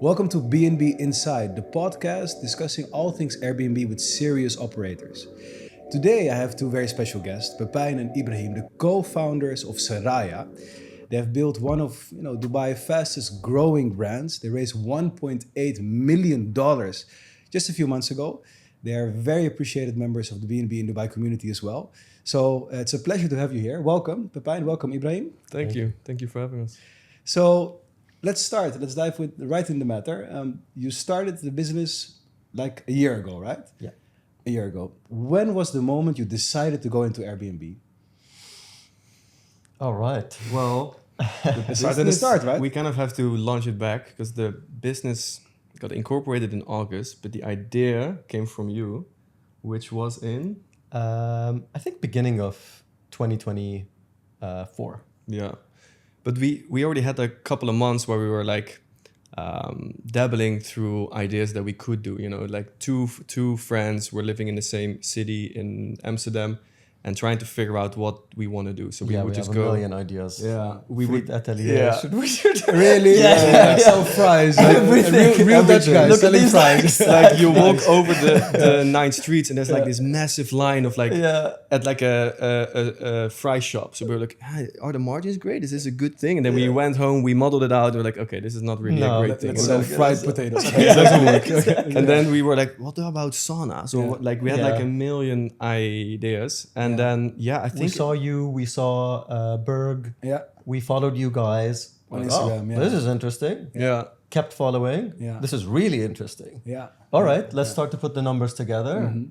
Welcome to BNB Inside, the podcast discussing all things Airbnb with serious operators. Today I have two very special guests, Pepijn and Ibrahim, the co-founders of Seraya. They have built one of Dubai's fastest growing brands. They raised $1.8 million just a few months ago. They are very appreciated members of the BNB in Dubai community as well. So it's a pleasure to have you here. Welcome, Pepijn. Welcome, Ibrahim. Thank you. Thank you for having us. So let's start. Let's dive right in the matter. You started the business like a year ago, right? Yeah. A year ago. When was the moment you decided to go into Airbnb? All right. Well, Let's start at the start, right? We kind of have to launch it back because the business got incorporated in August, but the idea came from you, which was in... I think beginning of 2024. Yeah. But we already had a couple of months where we were like dabbling through ideas that we could do. Like two friends were living in the same city in Amsterdam and trying to figure out what we want to do. So we would just have go. a million ideas. Yeah, we Fleet would. atelier. Yeah. Should Really? Yeah. Sell fries. Everything. Real Dutch guys Look at selling these fries. Like you walk over the 9 streets and there's like this massive line of like at like a fry shop. So we were like, are the margins great? Is this a good thing? And then we went home, we modeled it out. We were like, okay, this is not really a great thing. Let's sell fried potatoes. It doesn't work. And then we were like, what about sauna? So like we had like a million ideas. And then, I think... We saw you, we saw Berg. Yeah. We followed you guys. On Instagram, This is interesting. Yeah. Kept following. Yeah. This is really interesting. Yeah. All right, let's start to put the numbers together. Mm-hmm.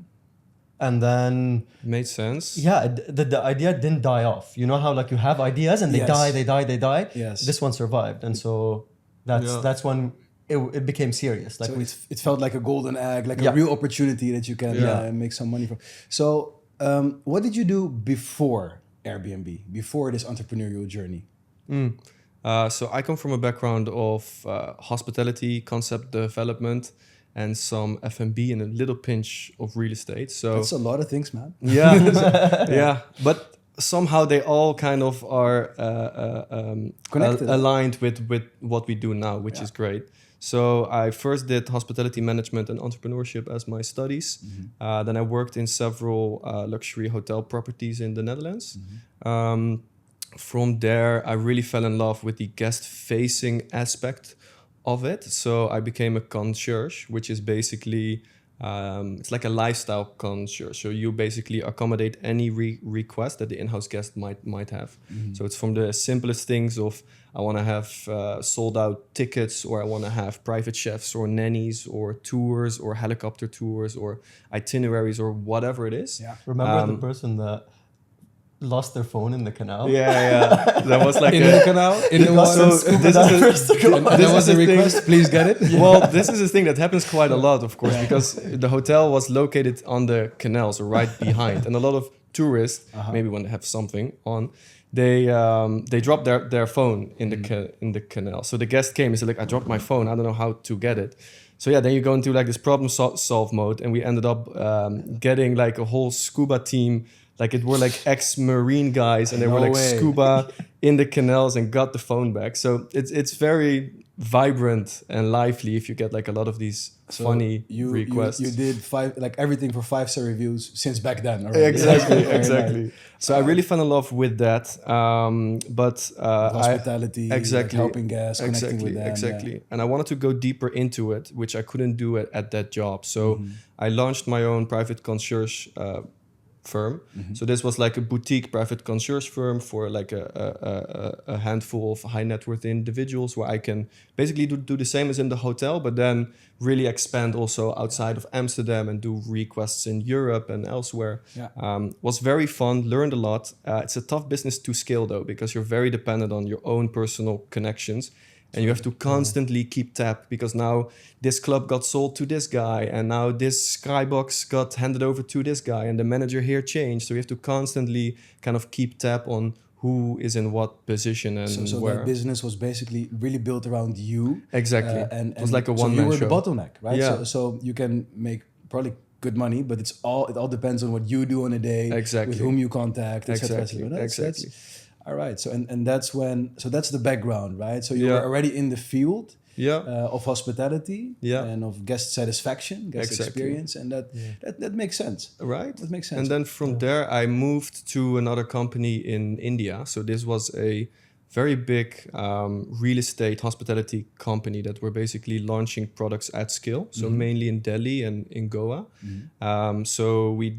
And then... Made sense. Yeah, the idea didn't die off. You know how like you have ideas and they die. Yes. This one survived. And so that's when it became serious. Like So it felt like a golden egg, like a real opportunity that you can make some money from. So what did you do before Airbnb, before this entrepreneurial journey? So I come from a background of hospitality, concept development, and some F&B and a little pinch of real estate. So That's a lot of things, man. Yeah. But somehow they all kind of are Connected. aligned with what we do now, which is great. So I first did hospitality management and entrepreneurship as my studies. Mm-hmm. Then I worked in several luxury hotel properties in the Netherlands. Mm-hmm. From there, I really fell in love with the guest-facing aspect of it. So I became a concierge, which is basically, it's like a lifestyle concierge. So you basically accommodate any request that the in-house guest might have. Mm-hmm. So it's from the simplest things of, I want to have sold out tickets, or I want to have private chefs or nannies or tours or helicopter tours or itineraries or whatever it is. Yeah. Remember the person that lost their phone in the canal? Yeah. That was like In the canal, in the water. So this is And there was a request, please get it. Well, this is a thing that happens quite a lot, of course, because the hotel was located on the canal, so right behind. And a lot of tourists, maybe when they have something on, they drop their phone in the canal. So the guest came and said, like, I dropped my phone, I don't know how to get it. So then you go into like this problem solve mode, and we ended up getting like a whole scuba team. Like it were like ex-marine guys, and they were like scuba in the canals and got the phone back. So it's very vibrant and lively if you get like a lot of these funny requests. You did everything for 5-star reviews since back then. Already. Exactly. Nice. So I really fell in love with that. But hospitality, exactly, like helping guests, connecting with them. Exactly. Yeah. And I wanted to go deeper into it, which I couldn't do at that job. So I launched my own private concierge firm. So this was like a boutique private concierge firm for like a handful of high net worth individuals, where I can basically do the same as in the hotel, but then really expand also outside of Amsterdam and do requests in Europe and elsewhere. Was very fun, learned a lot. It's a tough business to scale though, because you're very dependent on your own personal connections. And you have to constantly keep tab, because now this club got sold to this guy, and now this skybox got handed over to this guy, and the manager here changed. So you have to constantly kind of keep tab on who is in what position and so where. that business was basically really built around you. Exactly. And it was like a so one-man you were show. the bottleneck, right? Yeah. So you can make probably good money, but it all depends on what you do on a day, Exactly. with whom you contact, etc. Exactly. All right. So and that's when, so that's the background, right? So you were already in the field. of hospitality and of guest satisfaction, guest experience, and that makes sense. Right. That makes sense. And then from there, I moved to another company in India. So this was a very big real estate hospitality company that were basically launching products at scale. So mainly in Delhi and in Goa. So we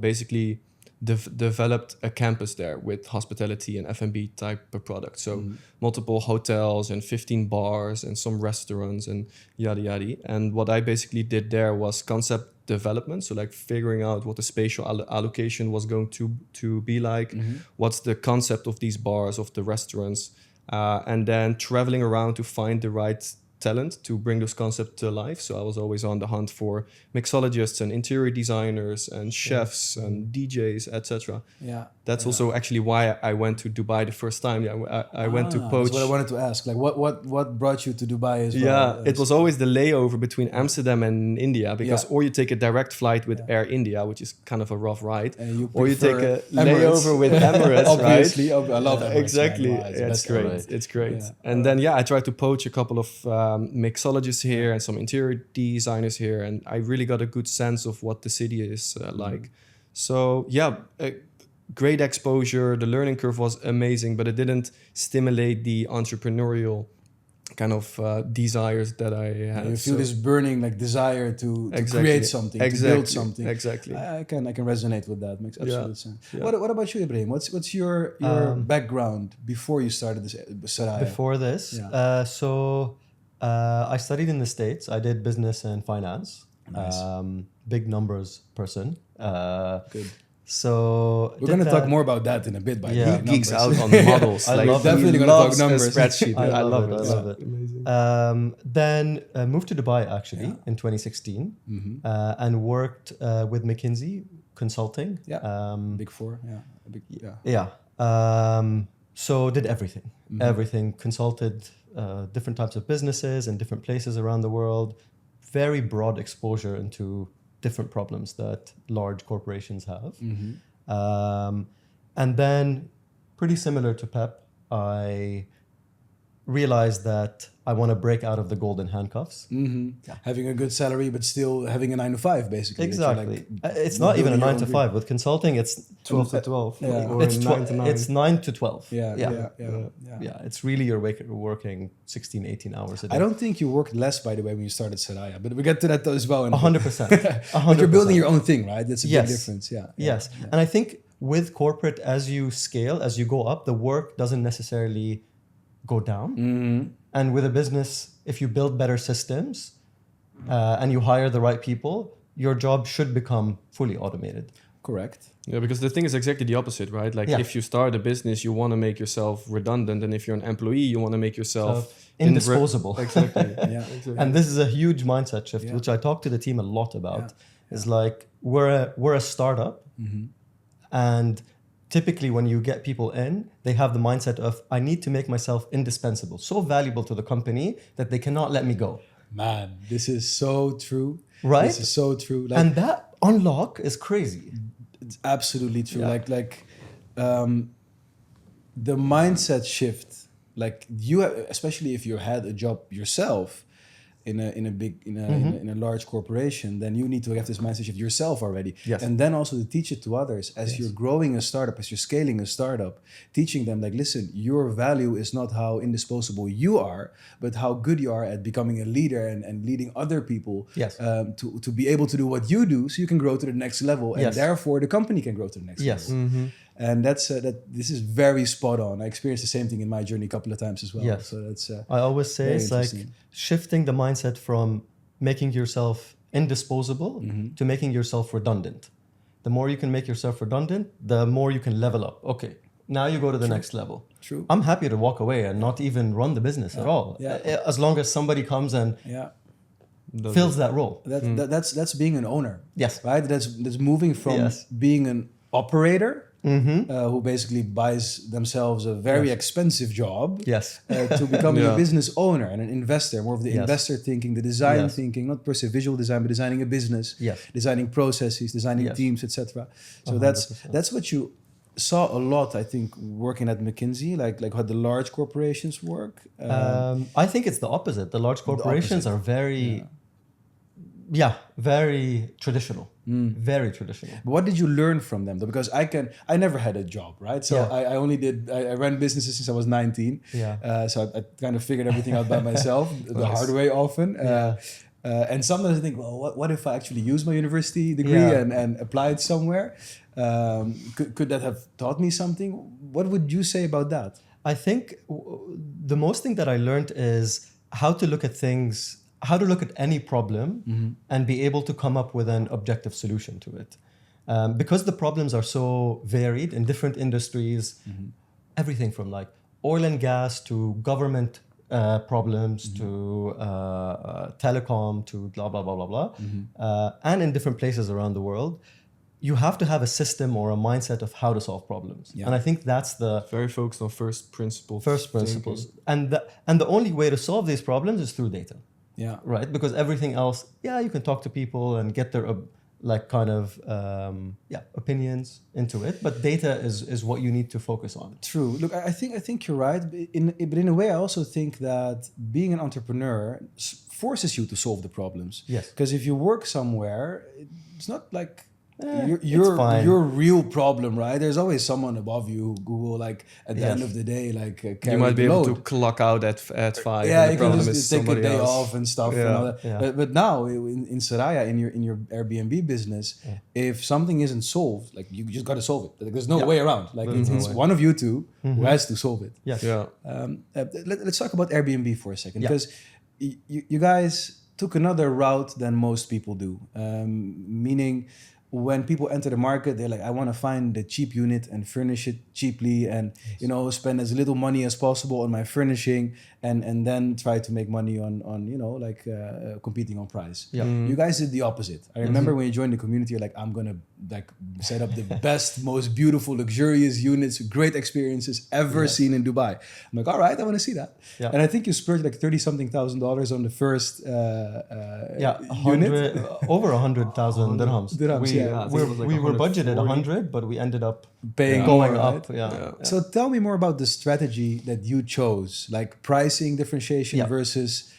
basically developed a campus there with hospitality and F&B type of products. So multiple hotels and 15 bars and some restaurants and yada yada. And what I basically did there was concept development. So like figuring out what the spatial allocation was going to be like, what's the concept of these bars, of the restaurants, and then traveling around to find the right talent to bring those concepts to life. So I was always on the hunt for mixologists and interior designers and chefs and DJs, etc. That's also actually why I went to Dubai the first time. I went to poach. That's what I wanted to ask. Like, what brought you to Dubai as well? Yeah, it was always the layover between Amsterdam and India, because or you take a direct flight with Air India, which is kind of a rough ride, or you take a layover with Emirates. Obviously, right? I love Emirates. Exactly, it's great. Right. It's great. And then I tried to poach a couple of mixologists here and some interior designers here, and I really got a good sense of what the city is like. So great exposure. The learning curve was amazing, but it didn't stimulate the entrepreneurial kind of desires that I had. You feel this burning desire to create something, to build something. Exactly. I can resonate with that. Makes absolute sense. Yeah. What about you, Ibrahim? What's your background before you started this Sariah? Before this, I studied in the States. I did business and finance. Nice. Big numbers person. Good. So we're going to talk more about that in a bit. By the way, he geeks out on models. I love definitely going to talk numbers. Spreadsheet. I love it. I love it. Amazing. Then moved to Dubai actually in 2016 and worked with McKinsey Consulting. Big Four. So did everything. Everything. Consulted different types of businesses in different places around the world. Very broad exposure into different problems that large corporations have. And then, pretty similar to Pep, I realized that I want to break out of the golden handcuffs. Having a good salary, but still having a 9 to 5, basically. Exactly. It's not even a 9 to 5. With consulting, it's 12 to 12. Or It's 9 to 9. It's 9 to 12. Yeah. It's really you're working 16, 18 hours a day. I don't think you worked less, by the way, when you started Sariah, but we get to that as well. 100%. But you're building your own thing, right? That's a big difference. Yes. And I think with corporate, as you scale, as you go up, the work doesn't necessarily go down. And with a business, if you build better systems and you hire the right people, your job should become fully automated. Correct. Yeah, because the thing is exactly the opposite, right? Like if you start a business, you want to make yourself redundant, and if you're an employee, you want to make yourself indisposable. Exactly. Exactly. And this is a huge mindset shift, which I talk to the team a lot about. Is like we're a startup, and typically when you get people in, they have the mindset of I need to make myself indispensable, so valuable to the company that they cannot let me go. Man, this is so true. Right? This is so true. And that unlock is crazy. It's absolutely true. The mindset shift, you have, especially if you had a job yourself in a large corporation, then you need to have this mindset shift yourself already. Yes. And then also to teach it to others as you're growing a startup, as you're scaling a startup, teaching them listen, your value is not how indisposable you are, but how good you are at becoming a leader and leading other people to be able to do what you do, so you can grow to the next level, and therefore the company can grow to the next level. And that's this is very spot on. I experienced the same thing in my journey a couple of times as well. Yes. So that's I always say it's like shifting the mindset from making yourself indisposable to making yourself redundant. The more you can make yourself redundant, the more you can level up. Okay, now you go to the next level. True. I'm happy to walk away and not even run the business at all. As long as somebody comes and fills that role. That's being an owner. Yes. Right? That's moving from being an operator who basically buys themselves a very expensive job to becoming a business owner and an investor, more of the investor thinking, the design thinking, not per se visual design, but designing a business, designing processes, designing teams, etc. So that's what you saw a lot, I think, working at McKinsey, like how the large corporations work. I think it's the opposite. The large corporations are very, very traditional. Very traditional. But what did you learn from them? Though? Because I never had a job, right? So I ran businesses since I was 19. So I kind of figured everything out by myself, the hard way often. And sometimes I think, well, what if I actually use my university degree and apply it somewhere? Could that have taught me something? What would you say about that? I think the most thing that I learned is how to look at things, how to look at any problem and be able to come up with an objective solution to it. Because the problems are so varied in different industries, everything from like oil and gas to government problems to telecom to blah, blah, blah, blah, blah. And in different places around the world, you have to have a system or a mindset of how to solve problems. And I think that's the... Very focused on first principles. And the only way to solve these problems is through data. Yeah. Right? Because everything else, you can talk to people and get their opinions into it. But data is what you need to focus on. True. Look, I think you're right. But in a way, I also think that being an entrepreneur forces you to solve the problems. Yes. Because if you work somewhere, it's not like... it's your real problem, right? There's always someone above you who will, like, at the end of the day, like, carry you might be the able load. to clock out at 5. Yeah, and you the can problem just is take a somebody day else. off and stuff. And all that. But now in Seraya, in your Airbnb business, if something isn't solved, like, you just got to solve it. Like, there's no way around. Like, it's one of you two who has to solve it. Yes. Let's talk about Airbnb for a second, because you guys took another route than most people do, meaning when people enter the market, they're like, I want to find the cheap unit and furnish it cheaply and, spend as little money as possible on my furnishing and then try to make money on competing on price. You guys did the opposite. I remember when you joined the community, you're like, I'm going to set up the best, most beautiful, luxurious units, great experiences ever seen in Dubai. I'm like, all right, I want to see that. And I think you spurred like $30,000 on the first unit. Over 100,000 dirhams. We were budgeted 100, but we ended up paying going more, up. Right? So tell me more about the strategy that you chose, like pricing differentiation versus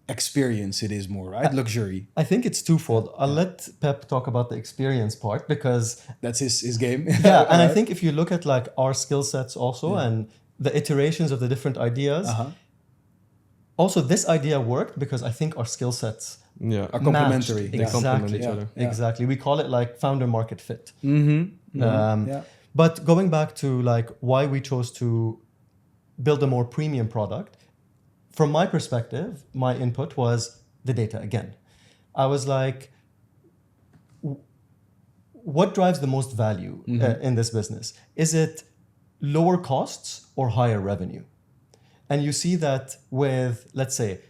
experience. It is more, right? Luxury. I think it's twofold. I'll let Pep talk about the experience part because that's his game. And I think if you look at like our skill sets also and the iterations of the different ideas, also this idea worked because I think our skill sets are complementary. They complement each other. Exactly. We call it like founder market fit. But going back to like why we chose to build a more premium product, from my perspective, my input was the data again. I was like, what drives the most value in this business? Is it lower costs or higher revenue? And you see that with, let's say,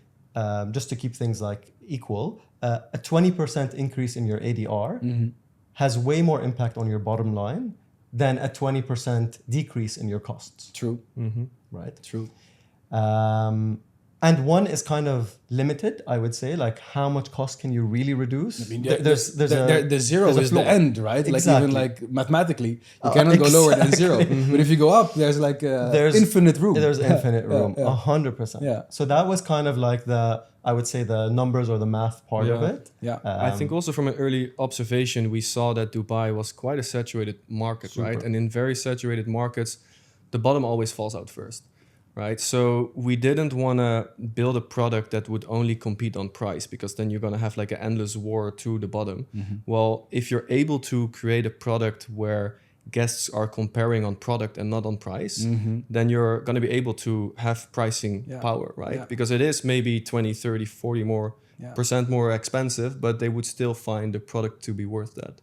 just to keep things like equal, a 20% increase in your ADR has way more impact on your bottom line than a 20% decrease in your costs. True. Right? True. And one is kind of limited, I would say, like how much cost can you really reduce? I mean, the zero is the end, right? Exactly. Like even like mathematically, you cannot go lower than zero. But if you go up, there's like infinite room. There's infinite room, 100%. Yeah. So that was kind of like I would say the numbers or the math part of it. Yeah. I think also from an early observation, we saw that Dubai was quite a saturated market, right? And in very saturated markets, the bottom always falls out first. Right, so we didn't want to build a product that would only compete on price because then you're going to have like an endless war to the bottom. Well, if you're able to create a product where guests are comparing on product and not on price, then you're going to be able to have pricing power, right? Because it is maybe 20, 30, 40 more percent more expensive, but they would still find the product to be worth that.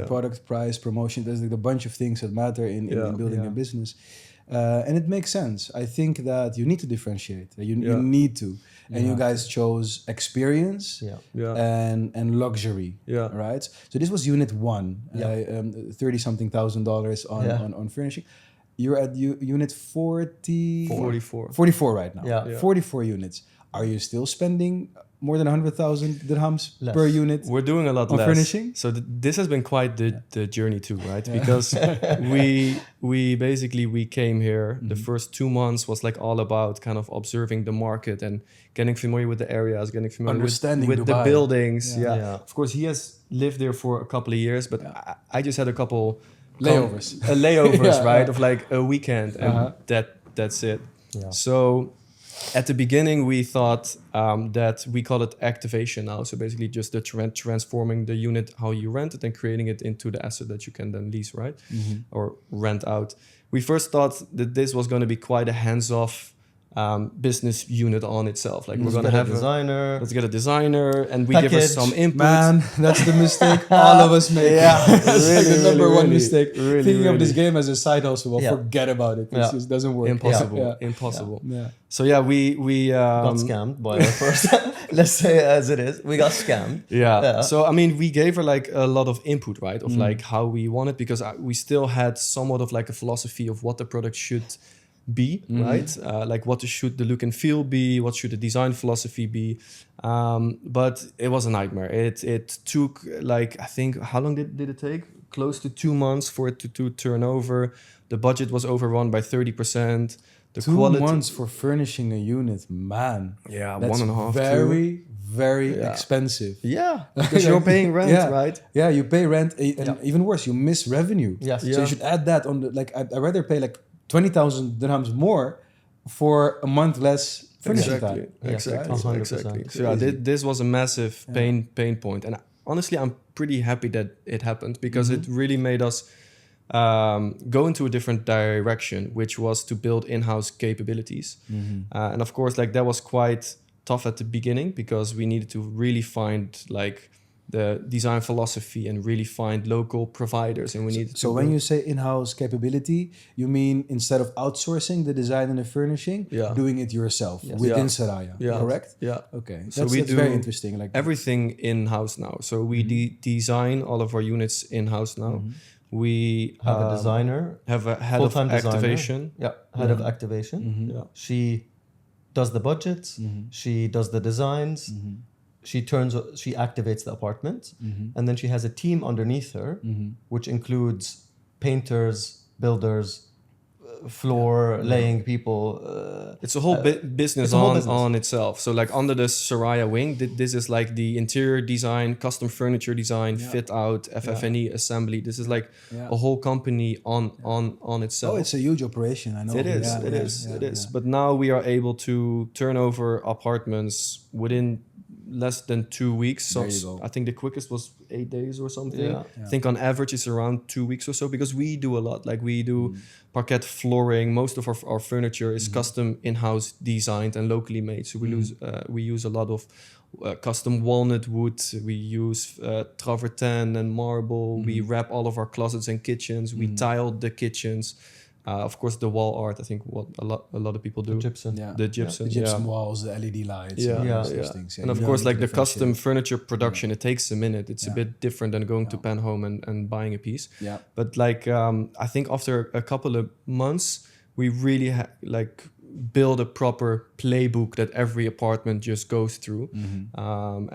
Product, price, promotion, there's like a bunch of things that matter in building a business. And it makes sense. I think that you need to differentiate. You need to. And you guys chose experience and luxury, right? So this was unit 1, $30-something thousand on furnishing. You're at unit 44 right now. 44 units. Are you still spending more than 100,000 dirhams Less. per unit. We're doing a lot On less. furnishing? So this has been quite the journey too, right? Because we came here. The first 2 months was like all about kind of observing the market and getting familiar with the areas, getting familiar Understanding with the Dubai. buildings. Yeah. Yeah. Of course, he has lived there for a couple of years, but I just had a couple Layovers. layovers, Yeah, right? yeah. Of like a weekend, and that's it. Yeah. So at the beginning, we thought that we call it activation now. So basically just the transforming the unit, how you rent it, and creating it into the asset that you can then lease, right? Or rent out. We first thought that this was going to be quite a hands-off business unit on itself. Like we're going to have a designer. let's get a designer, and we give us Package. some input. Man, that's the mistake all of us make. It's like the number one mistake. really, Thinking of this really. game as a side hustle, well, Yeah. forget about it. It Yeah. just doesn't work. Impossible. Yeah. Impossible. Yeah. So yeah, we Got scammed by our first. Let's say it as it is. We got scammed. Yeah. So I mean, we gave her like a lot of input, right? Of like how we want it, because we still had somewhat of like a philosophy of what the product should be, right? Like what should the look and feel be? What should the design philosophy be? But it was a nightmare. It took like, I think, how long did it take? Close to 2 months for it to turn over. The budget was overrun by 30%. The 2 quality, months for furnishing a unit, man. yeah, That's 1.5. very, very Yeah. expensive. Yeah, because you're paying rent, Yeah. right? Yeah, you pay rent, and even worse, you miss revenue. Yes. So Yeah. you should add that on the, like, I'd rather pay like 20,000 dirhams more for a month less furnishing Exactly, time. Yes, exactly, 100%. exactly. So yeah, this was a massive pain point, and honestly, I'm pretty happy that it happened, because it really made us go into a different direction, which was to build in-house capabilities. And of course, like that was quite tough at the beginning, because we needed to really find like the design philosophy and really find local providers, and we needed So to when build- you say in-house capability, you mean instead of outsourcing the design and the furnishing, Yeah. doing it yourself Yes. within Yeah. Saraya, Yeah. correct? yeah. Okay, So that's, we that's do very interesting. Like everything in-house now. So we design all of our units in-house now. We Have a designer, have a head of full-time designer. activation. Yeah, head of activation. Yeah. She does the budgets. She does the designs. She activates the apartment, and then she has a team underneath her, which includes painters, builders, floor laying people. It's a whole business it's a whole on business. on itself. So like under the Seraya wing, this is like the interior design, custom furniture design, fit out, FF&E assembly. This is like a whole company on itself. oh, it's a huge operation. I know It is. Yeah, It yeah, is. yeah, It is. yeah. But now we are able to turn over apartments within less than 2 weeks. So There you go. I think the quickest was 8 days or something. Yeah. I think on average it's around 2 weeks or so, because we do a lot. Like we do parquet flooring. Most of our furniture is custom in-house designed and locally made. So we use a lot of custom walnut wood. We use travertin and marble. We wrap all of our closets and kitchens. We tiled the kitchens. Of course, the wall art. I think what a lot of people do. Gypsum. Yeah. The gypsum, the gypsum yeah. walls, the LED lights, Yeah, and yeah, those yeah. things. And of you course, need like to the custom differentiate. furniture production, it takes a minute. It's a Yeah. bit different than going to Pen Home and buying a piece. Yeah. But like, I think after a couple of months, we really build a proper playbook that every apartment just goes through,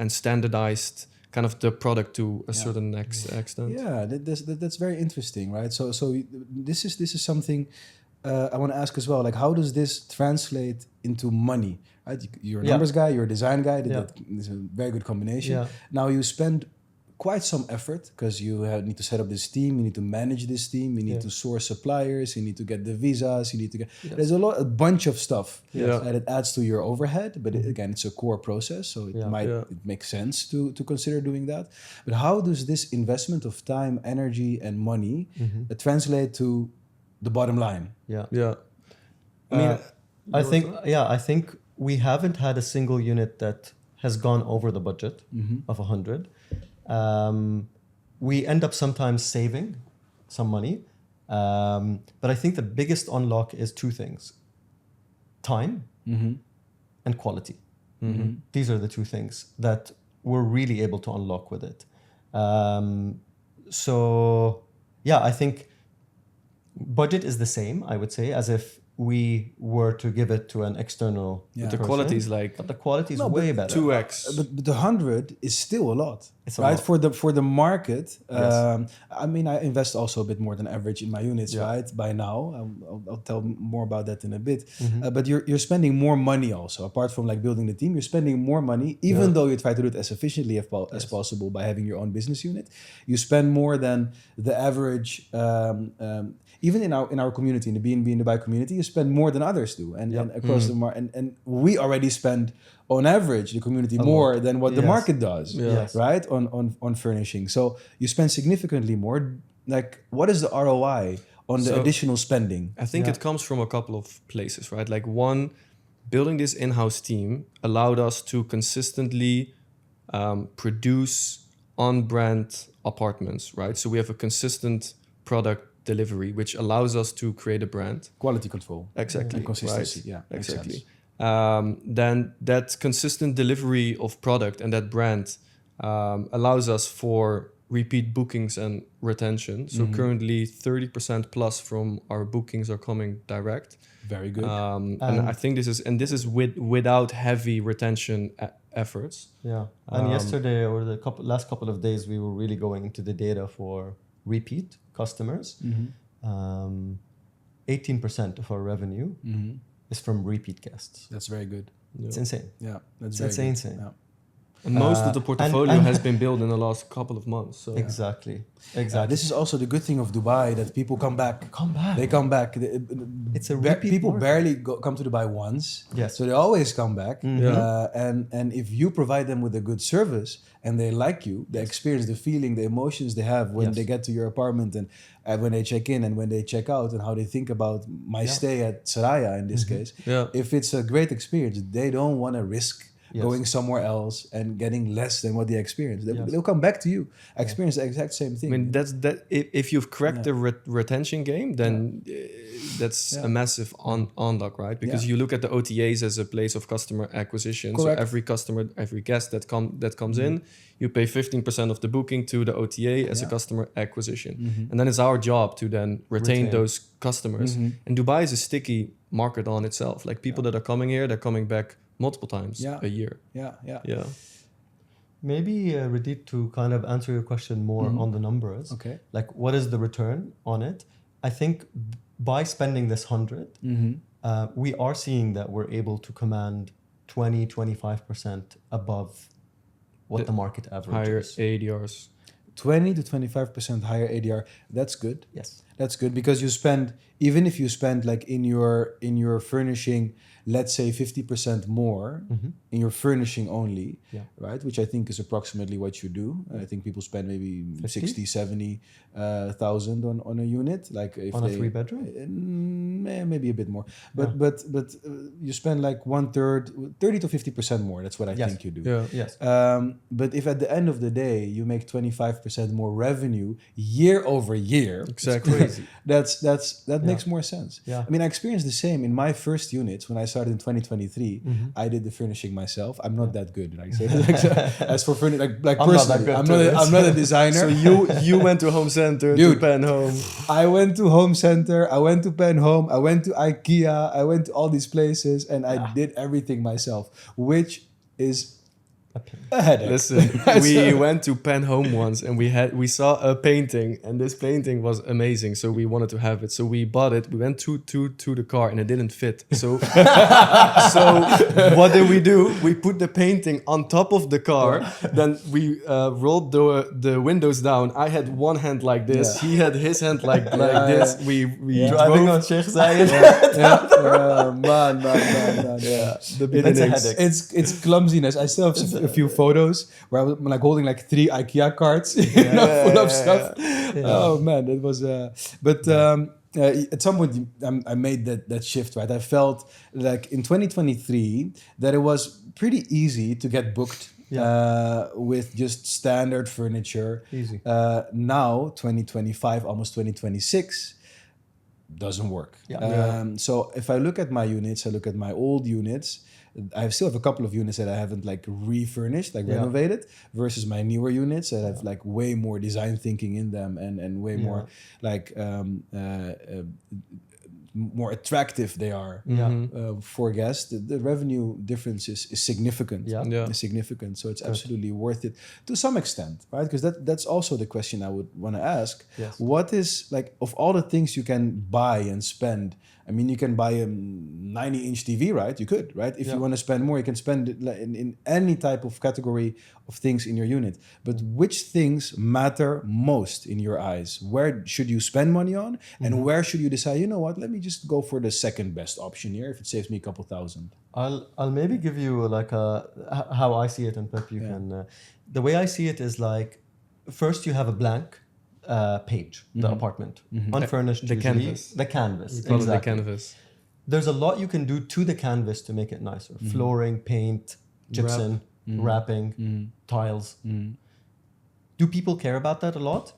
and standardized kind of the product to a certain extent. Yeah, that's very interesting, right? So this is something I want to ask as well. Like, how does this translate into money? Right, you're a numbers guy, you're a design guy. That is a very good combination. Yeah. Now you spend quite some effort, because you need to set up this team, you need to manage this team, you need to source suppliers, you need to get the visas, you need to get. There's a bunch of stuff that adds to your overhead. But again, it's a core process, so it makes sense to consider doing that. But how does this investment of time, energy, and money translate to the bottom line? Yeah. Yeah. I mean, I think we haven't had a single unit that has gone over the budget of 100. We end up sometimes saving some money. But I think the biggest unlock is two things: time and quality. These are the two things that we're really able to unlock with it. So yeah, I think budget is the same, I would say, as if we were to give it to an external Yeah. The person, quality is like but the quality is No, way but better. 2x. But the 100 is still a lot, It's a right? lot. For the market. Yes. I mean, I invest also a bit more than average in my units, Yeah. right? By now, I'll tell more about that in a bit. Mm-hmm. But you're spending more money also, apart from like building the team. You're spending more money, even though you try to do it as efficiently as possible by having your own business unit. You spend more than the average. Even in our community, in the BNB and Dubai community, you spend more than others do, and across the market, and we already spend on average the community more than what the market does, right? On furnishing, so you spend significantly more. Like, what is the ROI on the additional spending? I think it comes from a couple of places, right? Like one, building this in-house team allowed us to consistently produce on-brand apartments, right? So we have a consistent product delivery, which allows us to create a brand. Quality control. Exactly. And consistency. Right? Yeah. Exactly. Then that consistent delivery of product and that brand allows us for repeat bookings and retention. So currently 30% plus from our bookings are coming direct. Very good. And I think this is without heavy retention efforts. Yeah. And yesterday or the last couple of days, we were really going into the data for repeat customers. 18% of our revenue is from repeat guests. That's very good. It's insane. Yeah, that's insane. Yeah. And most of the portfolio has been built in the last couple of months. So. Exactly. This is also the good thing of Dubai, that people come back. They come back. It's a repeat people market. barely come to Dubai once. Yes. So they always come back. And if you provide them with a good service and they like you, the experience, the feeling, the emotions they have when they get to your apartment, and when they check in and when they check out, and how they think about my stay at Sariah in this case. Yeah. If it's a great experience, they don't want to risk going somewhere else and getting less than what they experience. They'll come back to you, experience the exact same thing. I mean, that's if you've cracked the retention game, then that's a massive unlock, right? Because you look at the OTAs as a place of customer acquisition. Correct. So every guest that comes in, you pay 15% of the booking to the OTA as a customer acquisition. And then it's our job to then retain those customers. And Dubai is a sticky market on itself. Like people that are coming here, they're coming back multiple times a year. Yeah. Maybe Radit, to kind of answer your question more on the numbers. Okay. Like, what is the return on it? I think by spending this 100, we are seeing that we're able to command 20-25% above what the market average higher is. ADRs. 20 to 25% higher ADR. That's good. Yes. That's good, because you spend, even if you spend like in your furnishing, let's say 50% more in your furnishing only, right? Which I think is approximately what you do. I think people spend maybe 60, 70,000 on a unit. Like if on a 3-bedroom? Maybe a bit more. But you spend like 1/3, 30 to 50% more. That's what I think you do. Yeah. Yes. But if at the end of the day you make 25% more revenue year over year, exactly. That makes more sense. Yeah. I mean, I experienced the same in my first units when I started in 2023. I did the furnishing myself. I'm not that good. Like, as for furnishing, like personally, I'm not a designer. So you went to Home Center, to Pen Home. I went to Home Center. I went to Pen Home. I went to IKEA. I went to all these places, and I did everything myself, which is a headache. Listen, we went to Pen Home once, and we saw a painting, and this painting was amazing. So we wanted to have it. So we bought it. We went to the car, and it didn't fit. So what did we do? We put the painting on top of the car. Then we rolled the windows down. I had one hand like this. He had his hand like this. We driving on Sheikh Zayed. Man. It's a headache. It's clumsiness. I still have a few photos where I was like holding like 3 IKEA carts full of stuff. Oh man, it was. At some point, I made that shift, right? I felt like in 2023 that it was pretty easy to get booked with just standard furniture. Easy. Now, 2025, almost 2026, doesn't work. So if I look at my units, I look at my old units, I still have a couple of units that I haven't like refurnished, like renovated, versus my newer units that have like way more design thinking in them and way more like more attractive they are for guests, the revenue difference is significant. Is significant. So it's absolutely worth it to some extent, right? Because that's also the question I would want to ask. Yes. What is, like, of all the things you can buy and spend, I mean, you can buy a 90-inch TV, right? You could, right? If you want to spend more, you can spend it in any type of category of things in your unit. But which things matter most in your eyes? Where should you spend money on? And where should you decide, you know what, let me just go for the second best option here if it saves me a couple thousand? I'll maybe give you like how I see it, and Pep, you can. The way I see it is like, first you have a blank page, the apartment, unfurnished. The usually. canvas. The canvas. We call it Exactly. the canvas. There's a lot you can do to the canvas to make it nicer. Flooring, paint, gypsum, wrapping, tiles. Do people care about that a lot?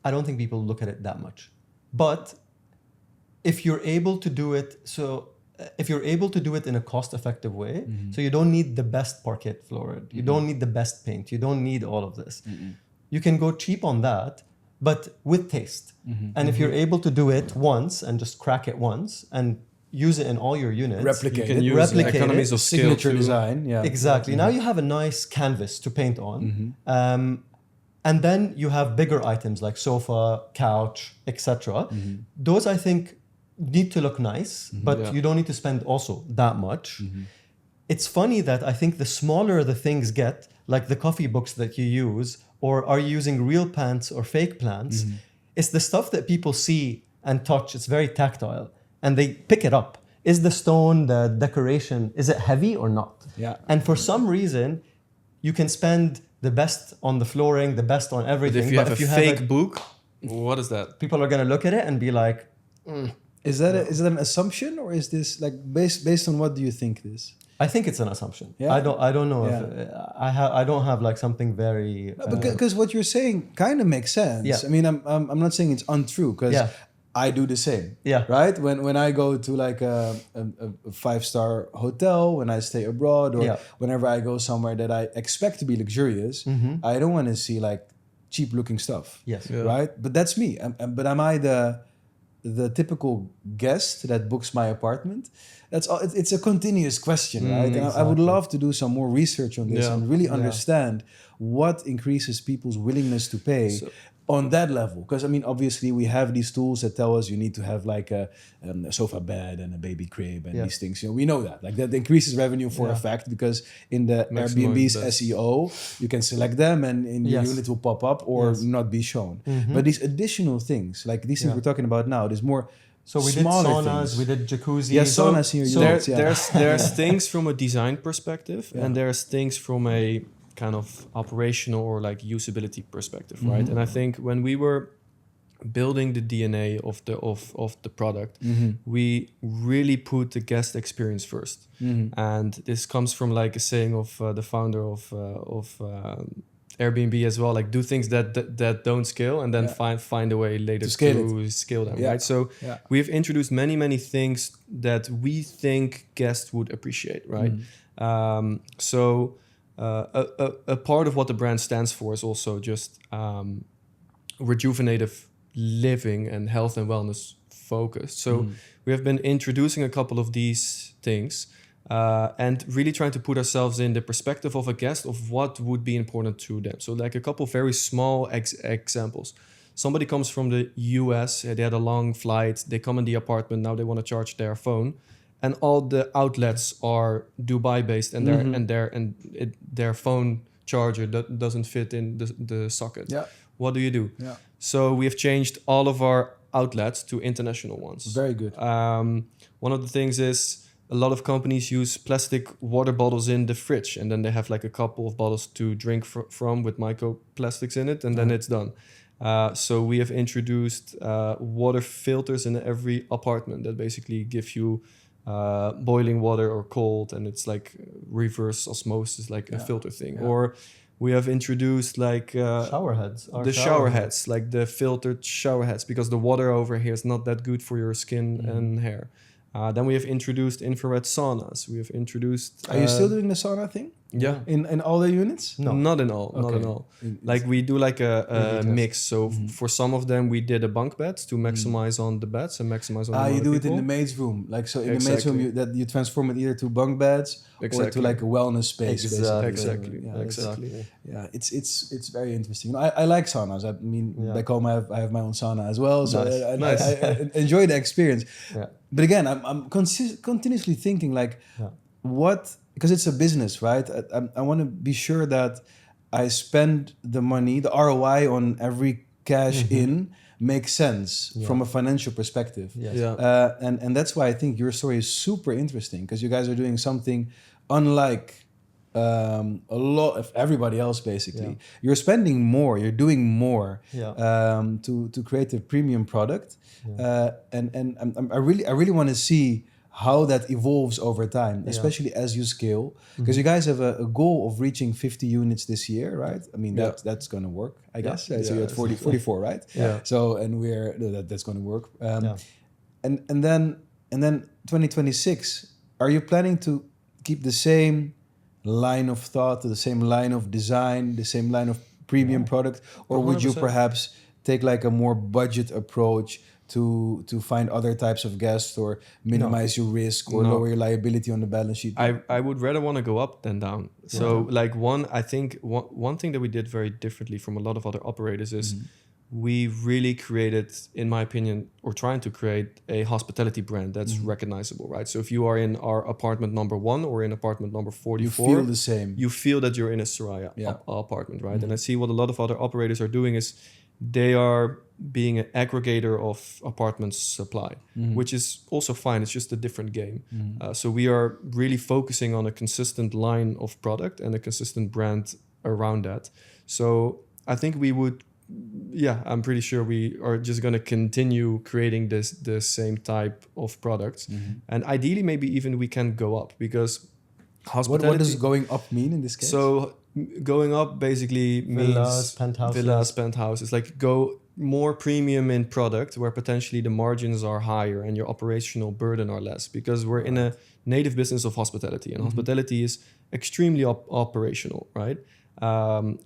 I don't think people look at it that much. But if you're able to do it, in a cost-effective way, so you don't need the best parquet floor, you don't need the best paint, you don't need all of this. You can go cheap on that, but with taste. And if you're able to do it once and just crack it once and use it in all your units, Replicate You can it. use replicate economies it. of scale Signature to- design. Exactly. Now you have a nice canvas to paint on. And then you have bigger items like sofa, couch, etc. Those, I think, need to look nice, but you don't need to spend also that much. It's funny that I think the smaller the things get, like the coffee books that you use, or are you using real plants or fake plants, it's the stuff that people see and touch. It's very tactile, and they pick it up. Is the stone, the decoration, is it heavy or not? Yeah. And for some reason, you can spend the best on the flooring, the best on But everything. if you have a fake book, what is that? people are going to look at it and be like, Is that an assumption, or is this like based on what do you think this? I think it's an assumption. Yeah. I don't know if I don't have like something very Because what you're saying kind of makes sense. Yeah. I mean, I'm not saying it's untrue, because I do the same. Yeah. Right. When I go to like a 5-star hotel, when I stay abroad, or whenever I go somewhere that I expect to be luxurious, I don't want to see like cheap looking stuff. Yes. Yeah. Right. But that's me. But am I the typical guest that books my apartment? That's all. It's a continuous question, right? And I would love to do some more research on this and really understand what increases people's willingness to pay on that level. Because I mean, obviously, we have these tools that tell us you need to have like a sofa bed and a baby crib and these things. You know, we know that. Like that increases revenue for a fact, because in the Airbnb's SEO, you can select them and in your unit will pop up or not be shown. But these additional things, like these things we're talking about now, there's more. So we did smaller saunas, things. we did jacuzzi. Yeah, saunas in your units. There's things from a design perspective, and there's things from a kind of operational or like usability perspective, right? And I think when we were building the DNA of the product, we really put the guest experience first. And this comes from like a saying of the founder of Airbnb as well, like do things that don't scale, and then find a way later to scale them, right? So we've introduced many things that we think guests would appreciate, right? A part of what the brand stands for is also just rejuvenative living and health and wellness focused. So we have been introducing a couple of these things and really trying to put ourselves in the perspective of a guest of what would be important to them. So like a couple of very small examples. Somebody comes from the US, they had a long flight, they come in the apartment, now they want to charge their phone. And all the outlets are Dubai-based, and their phone charger doesn't fit in the socket. Yeah. What do you do? Yeah. So we have changed all of our outlets to international ones. Very good. One of the things is a lot of companies use plastic water bottles in the fridge, and then they have like a couple of bottles to drink from with microplastics in it, and then it's done. So we have introduced water filters in every apartment that basically give you boiling water or cold, and it's like reverse osmosis, like a filter thing. Or we have introduced like shower heads. Shower heads, like the filtered shower heads, because the water over here is not that good for your skin and hair. Then we have introduced infrared saunas. We have introduced. Are you still doing the sauna thing? Yeah. in all the units? No. Not in all. Not Okay. in all. Like we do like a mix. So for some of them we did a bunk beds to maximize on the beds and maximize on the You amount do of it in people. the maid's room. Like so in the maid's Exactly. room you transform it either to bunk beds or to Exactly. like a wellness space. Exactly. Basically. Exactly. Yeah, Exactly. yeah, it's very interesting. You know, I like saunas. I mean, back home I have my own sauna as well, so Nice. I enjoy the experience. Yeah. But again, I'm continuously thinking like, what? Because it's a business, right? I want to be sure that I spend the money, the ROI on every cash in makes sense from a financial perspective. Yes. Yeah. And that's why I think your story is super interesting, because you guys are doing something unlike a lot of everybody else. Basically, you're spending more, you're doing more to create a premium product, and I really want to see how that evolves over time, especially as you scale, because you guys have a goal of reaching 50 units this year, right? I mean, that's going to work, I guess. Right? So you're at 44, right? Yeah. So, and that's going to work. And then 2026, are you planning to keep the same line of thought, the same line of design, the same line of premium product, or would you 100%. perhaps take like a more budget approach to find other types of guests, or minimize your risk, or lower your liability on the balance sheet? I would rather want to go up than down. So like I think one thing that we did very differently from a lot of other operators is we really created, in my opinion, or trying to create a hospitality brand that's recognizable, right? So if you are in our apartment number 1 or in apartment number 44, You feel the same. You feel that you're in a Sariah apartment, right? And I see what a lot of other operators are doing is they are being an aggregator of apartment supply, which is also fine. It's just a different game. So we are really focusing on a consistent line of product and a consistent brand around that. So I think we would, I'm pretty sure we are just going to continue creating the same type of products. And ideally, maybe even we can go up, because hospitality... What does going up mean in this case? So going up basically means villas, penthouses, like go more premium in product where potentially the margins are higher and your operational burden are less, because we're in a native business of hospitality, and hospitality is extremely operational, right?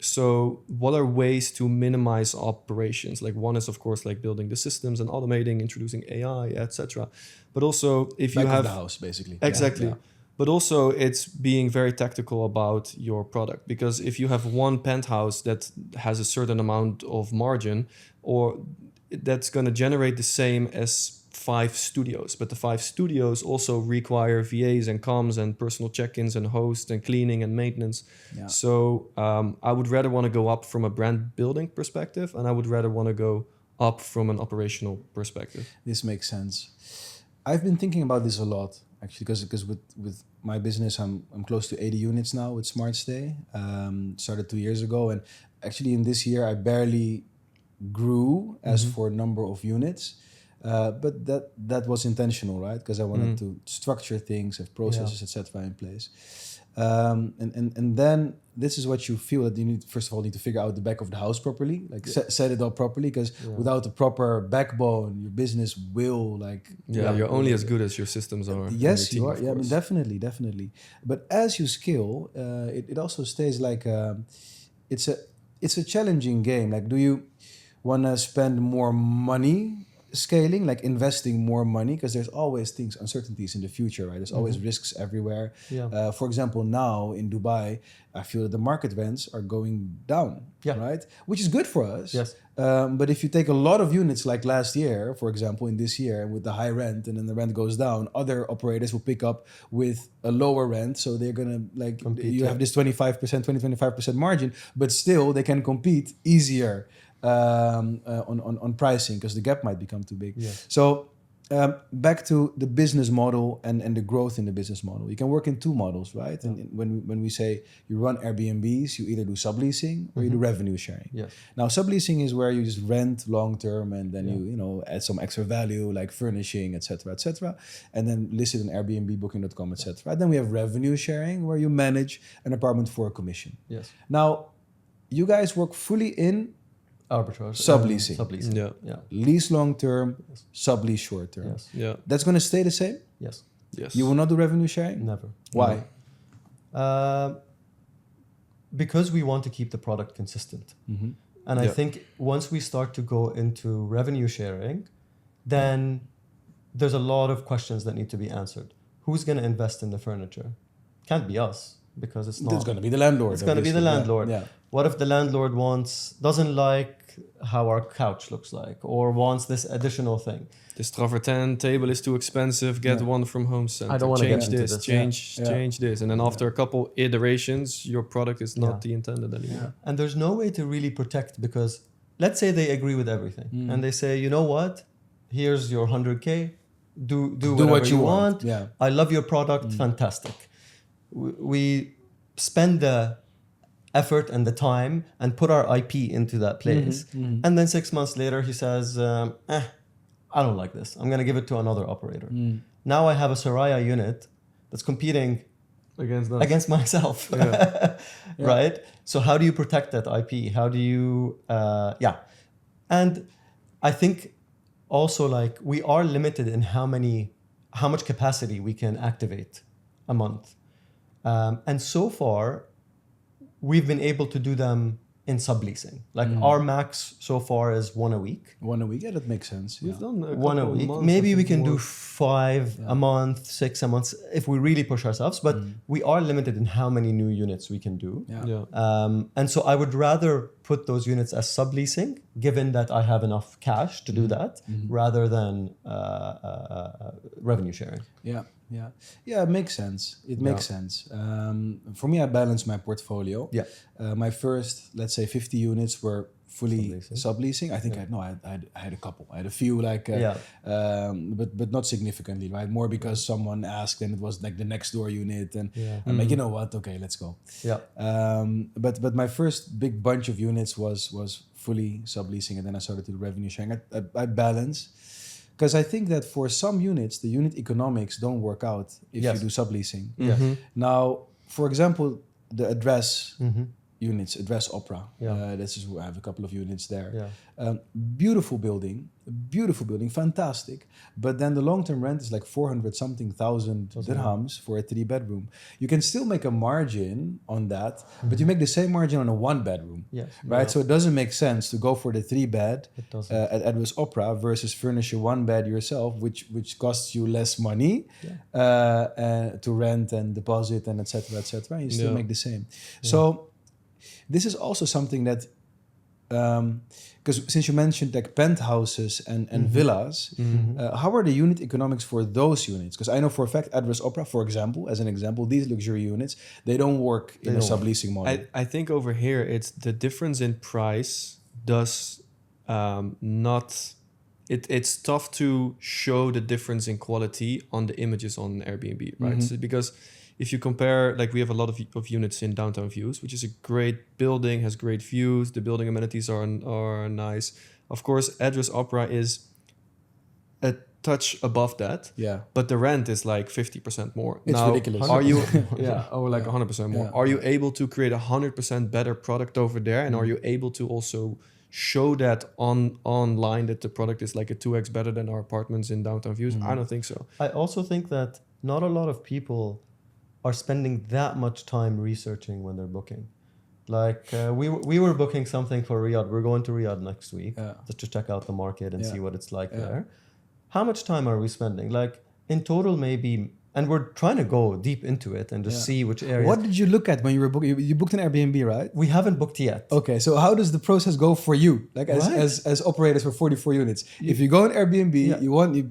So what are ways to minimize operations? Like one is of course like building the systems and automating, introducing AI, etc. But also if you have the house, basically. Exactly. But also it's being very tactical about your product, because if you have one penthouse that has a certain amount of margin, or that's going to generate the same as 5 studios, but the 5 studios also require VAs and comms and personal check-ins and hosts and cleaning and maintenance. So I would rather want to go up from a brand building perspective, and I would rather want to go up from an operational perspective. This makes sense. I've been thinking about this a lot, actually, because with my business, I'm close to 80 units now with Smart Stay. Started 2 years ago, and actually in this year I barely grew as for number of units, but that was intentional, right? Because I wanted to structure things, have processes, etc. in place. And then this is what you feel that you need. First of all, need to figure out the back of the house properly, like set it up properly, because without a proper backbone, your business will you're only as good as your systems are. Yes, team, you are. Yeah, I mean, definitely. But as you scale, it also stays like it's a challenging game. Like, do you want to spend more money scaling, like investing more money, because there's always uncertainties in the future, right? There's always risks everywhere. For example, now in Dubai, I feel that the market rents are going down, right? Which is good for us. Yes. But if you take a lot of units like last year, for example, in this year with the high rent, and then the rent goes down, other operators will pick up with a lower rent. So they're going to compete, you have this 25% margin, but still they can compete easier on pricing, because the gap might become too big. So back to the business model and the growth in the business model. You can work in 2 models, right? And when we say you run Airbnbs, you either do subleasing or you do revenue sharing. Now subleasing is where you just rent long term, and then you add some extra value like furnishing, etc., and then list it on Airbnb, booking.com, etc. Then we have revenue sharing, where you manage an apartment for a commission. Now you guys work fully in arbitrage, subleasing. Lease long term, sublease short term. That's going to stay the same. Yes. You will not do revenue sharing. Never. Why? because we want to keep the product consistent. And I think once we start to go into revenue sharing, then there's a lot of questions that need to be answered. Who's going to invest in the furniture? Can't be us, because it's not. It's going to be the landlord. It's going to be the landlord. Yeah. What if the landlord doesn't like how our couch looks like, or wants this additional thing? This travertin table is too expensive. Get one from Home Center. I don't want to change get into this. this. Change this, and then after a couple iterations, your product is not the intended anymore. And there's no way to really protect, because let's say they agree with everything and they say, you know what, here's your 100K. Do what you want. Yeah. I love your product. Fantastic. We spend the effort and the time and put our IP into that place. And then 6 months later, he says, I don't like this. I'm going to give it to another operator. Now I have a Seraya unit that's competing against myself. Right? So how do you protect that IP? How do you, And I think also, like, we are limited in how much capacity we can activate a month. And so far, we've been able to do them in subleasing. Like our max so far is 1 a week. 1 a week, yeah, that makes sense. We've done a 1 a couple week. months, Maybe I we think, can more. do 5 a month, 6 a month, if we really push ourselves. But we are limited in how many new units we can do. And so I would rather put those units as subleasing, given that I have enough cash to do that, rather than revenue sharing. Yeah, it makes sense. It makes sense. For me, I balance my portfolio. My first, let's say, 50 units were fully subleasing. I think I had a couple. I had a few, but not significantly, right? More because someone asked, and it was like the next door unit, and I'm like, you know what? Okay, let's go. But my first big bunch of units was fully subleasing, and then I started to do revenue sharing. I balance. Because I think that for some units, the unit economics don't work out if you do subleasing. Now, for example, the address units, Address Opera. This is where I have a couple of units there. Beautiful building, fantastic. But then the long-term rent is like 400-something thousand dirhams for a 3-bedroom. You can still make a margin on that, but you make the same margin on a 1-bedroom, right? So it doesn't make sense to go for the 3-bed at Address Opera versus furnish a 1-bed yourself, which costs you less money to rent and deposit and et cetera, and you still make the same. So this is also something that, because since you mentioned like penthouses and villas, how are the unit economics for those units? Because I know for a fact Address Opera, for example, as an example, these luxury units, they don't work in a subleasing model. I think over here, it's the difference in price does not... It's tough to show the difference in quality on the images on Airbnb, right? So because if you compare, like we have a lot of units in Downtown Views, which is a great building, has great views. The building amenities are nice. Of course, Address Opera is a touch above that. But the rent is like 50% more. It's ridiculous. Are you 100% more? Are you able to create 100% better product over there? And are you able to also show that online that the product is like a 2x better than our apartments in Downtown Views? I don't think so. I also think that not a lot of people are spending that much time researching when they're booking. Like we were booking something for Riyadh. We're going to Riyadh next week just to check out the market and see what it's like there. How much time are we spending? Like in total, maybe, and we're trying to go deep into it and just see which areas. What did you look at when you were booking? You booked an Airbnb, right? We haven't booked yet. Okay, so how does the process go for you? Like as operators for 44 units, if you go on Airbnb,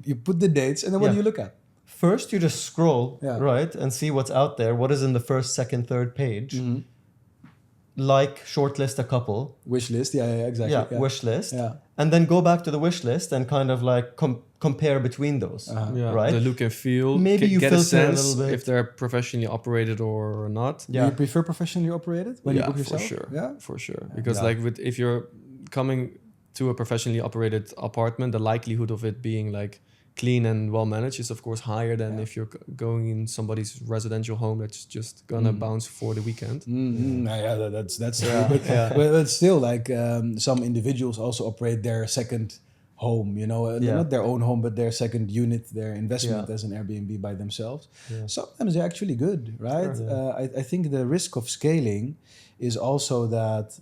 you put the dates, and then what do you look at? First, you just scroll, right, and see what's out there. What is in the first, second, third page? Like, shortlist a couple. Wish list, exactly. Wish list. And then go back to the wish list and kind of like compare between those, right? The look and feel. Maybe you get a filter sense a little bit. if they're professionally operated or not. Do you prefer professionally operated when you book yourself? For sure. Because like if you're coming to a professionally operated apartment, the likelihood of it being like clean and well managed is of course higher than if you're going in somebody's residential home that's just gonna bounce for the weekend. That's but still, like some individuals also operate their second home, not their own home, but their second unit, their investment as an Airbnb by themselves. Sometimes they're actually good, right? I think the risk of scaling is also that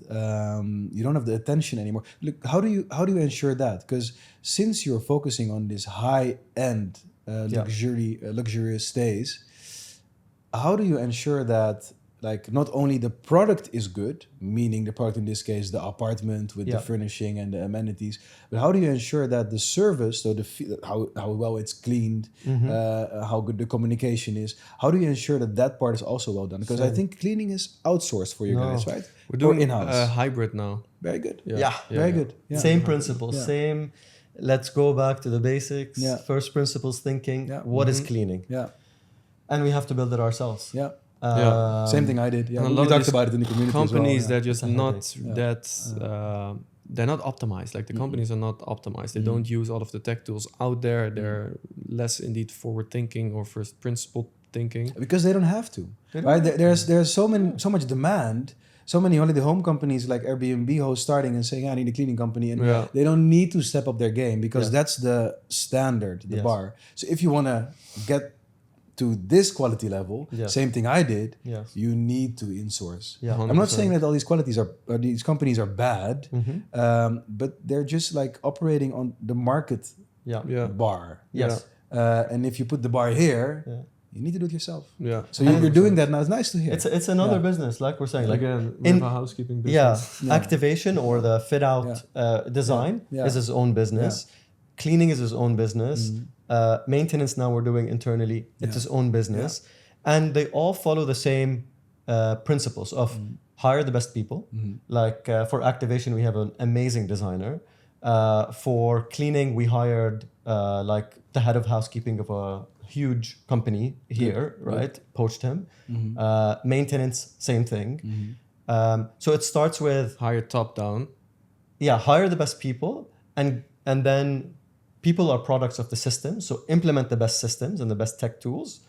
you don't have the attention anymore. Look, how do you ensure that? Because since you're focusing on this high end luxurious stays, how do you ensure that like not only the product is good, meaning the product in this case the apartment with the furnishing and the amenities, but how do you ensure that the service, so how well it's cleaned, how good the communication is, how do you ensure that part is also well done? Because I think cleaning is outsourced for you guys, right? We're doing in-house. hybrid now. Very good. Very good. Yeah. Same principles, same. Let's go back to the basics. Yeah. First principles thinking. Yeah. What is cleaning? Yeah. And we have to build it ourselves. Yeah. Same thing I did. Yeah, And we talked about it in the community companies as well. that just not they're not optimized. Like the companies are not optimized. They don't use all of the tech tools out there. They're less indeed forward thinking or first principle thinking because they don't have to. Right? There's so much demand. So many holiday home companies like Airbnb hosts starting and saying, I need a cleaning company. And they don't need to step up their game because that's the standard, the bar. So if you want to get to this quality level, same thing I did, you need to insource. Yeah, I'm not saying that all these companies are bad, but they're just like operating on the market bar. Yes. And if you put the bar here, you need to do it yourself. Yeah. So you're doing that now. It's nice to hear. It's another business, like we're saying. Like again, we have a housekeeping business. Activation or the fit out design is his own business. Cleaning is his own business. Maintenance now we're doing internally. It's his own business. And they all follow the same principles of hire the best people. Like for activation, we have an amazing designer. For cleaning, we hired like the head of housekeeping of a huge company here, right? Poached him. Maintenance, same thing. So it starts with hire top down. Yeah, hire the best people, and then people are products of the system. So implement the best systems and the best tech tools,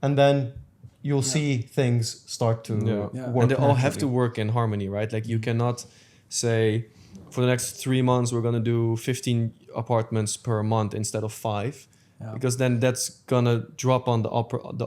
and then you'll see things start to work. And they all have to work in harmony, right? Like you cannot say for the next 3 months we're gonna do 15 apartments per month instead of 5. Because then that's gonna drop on the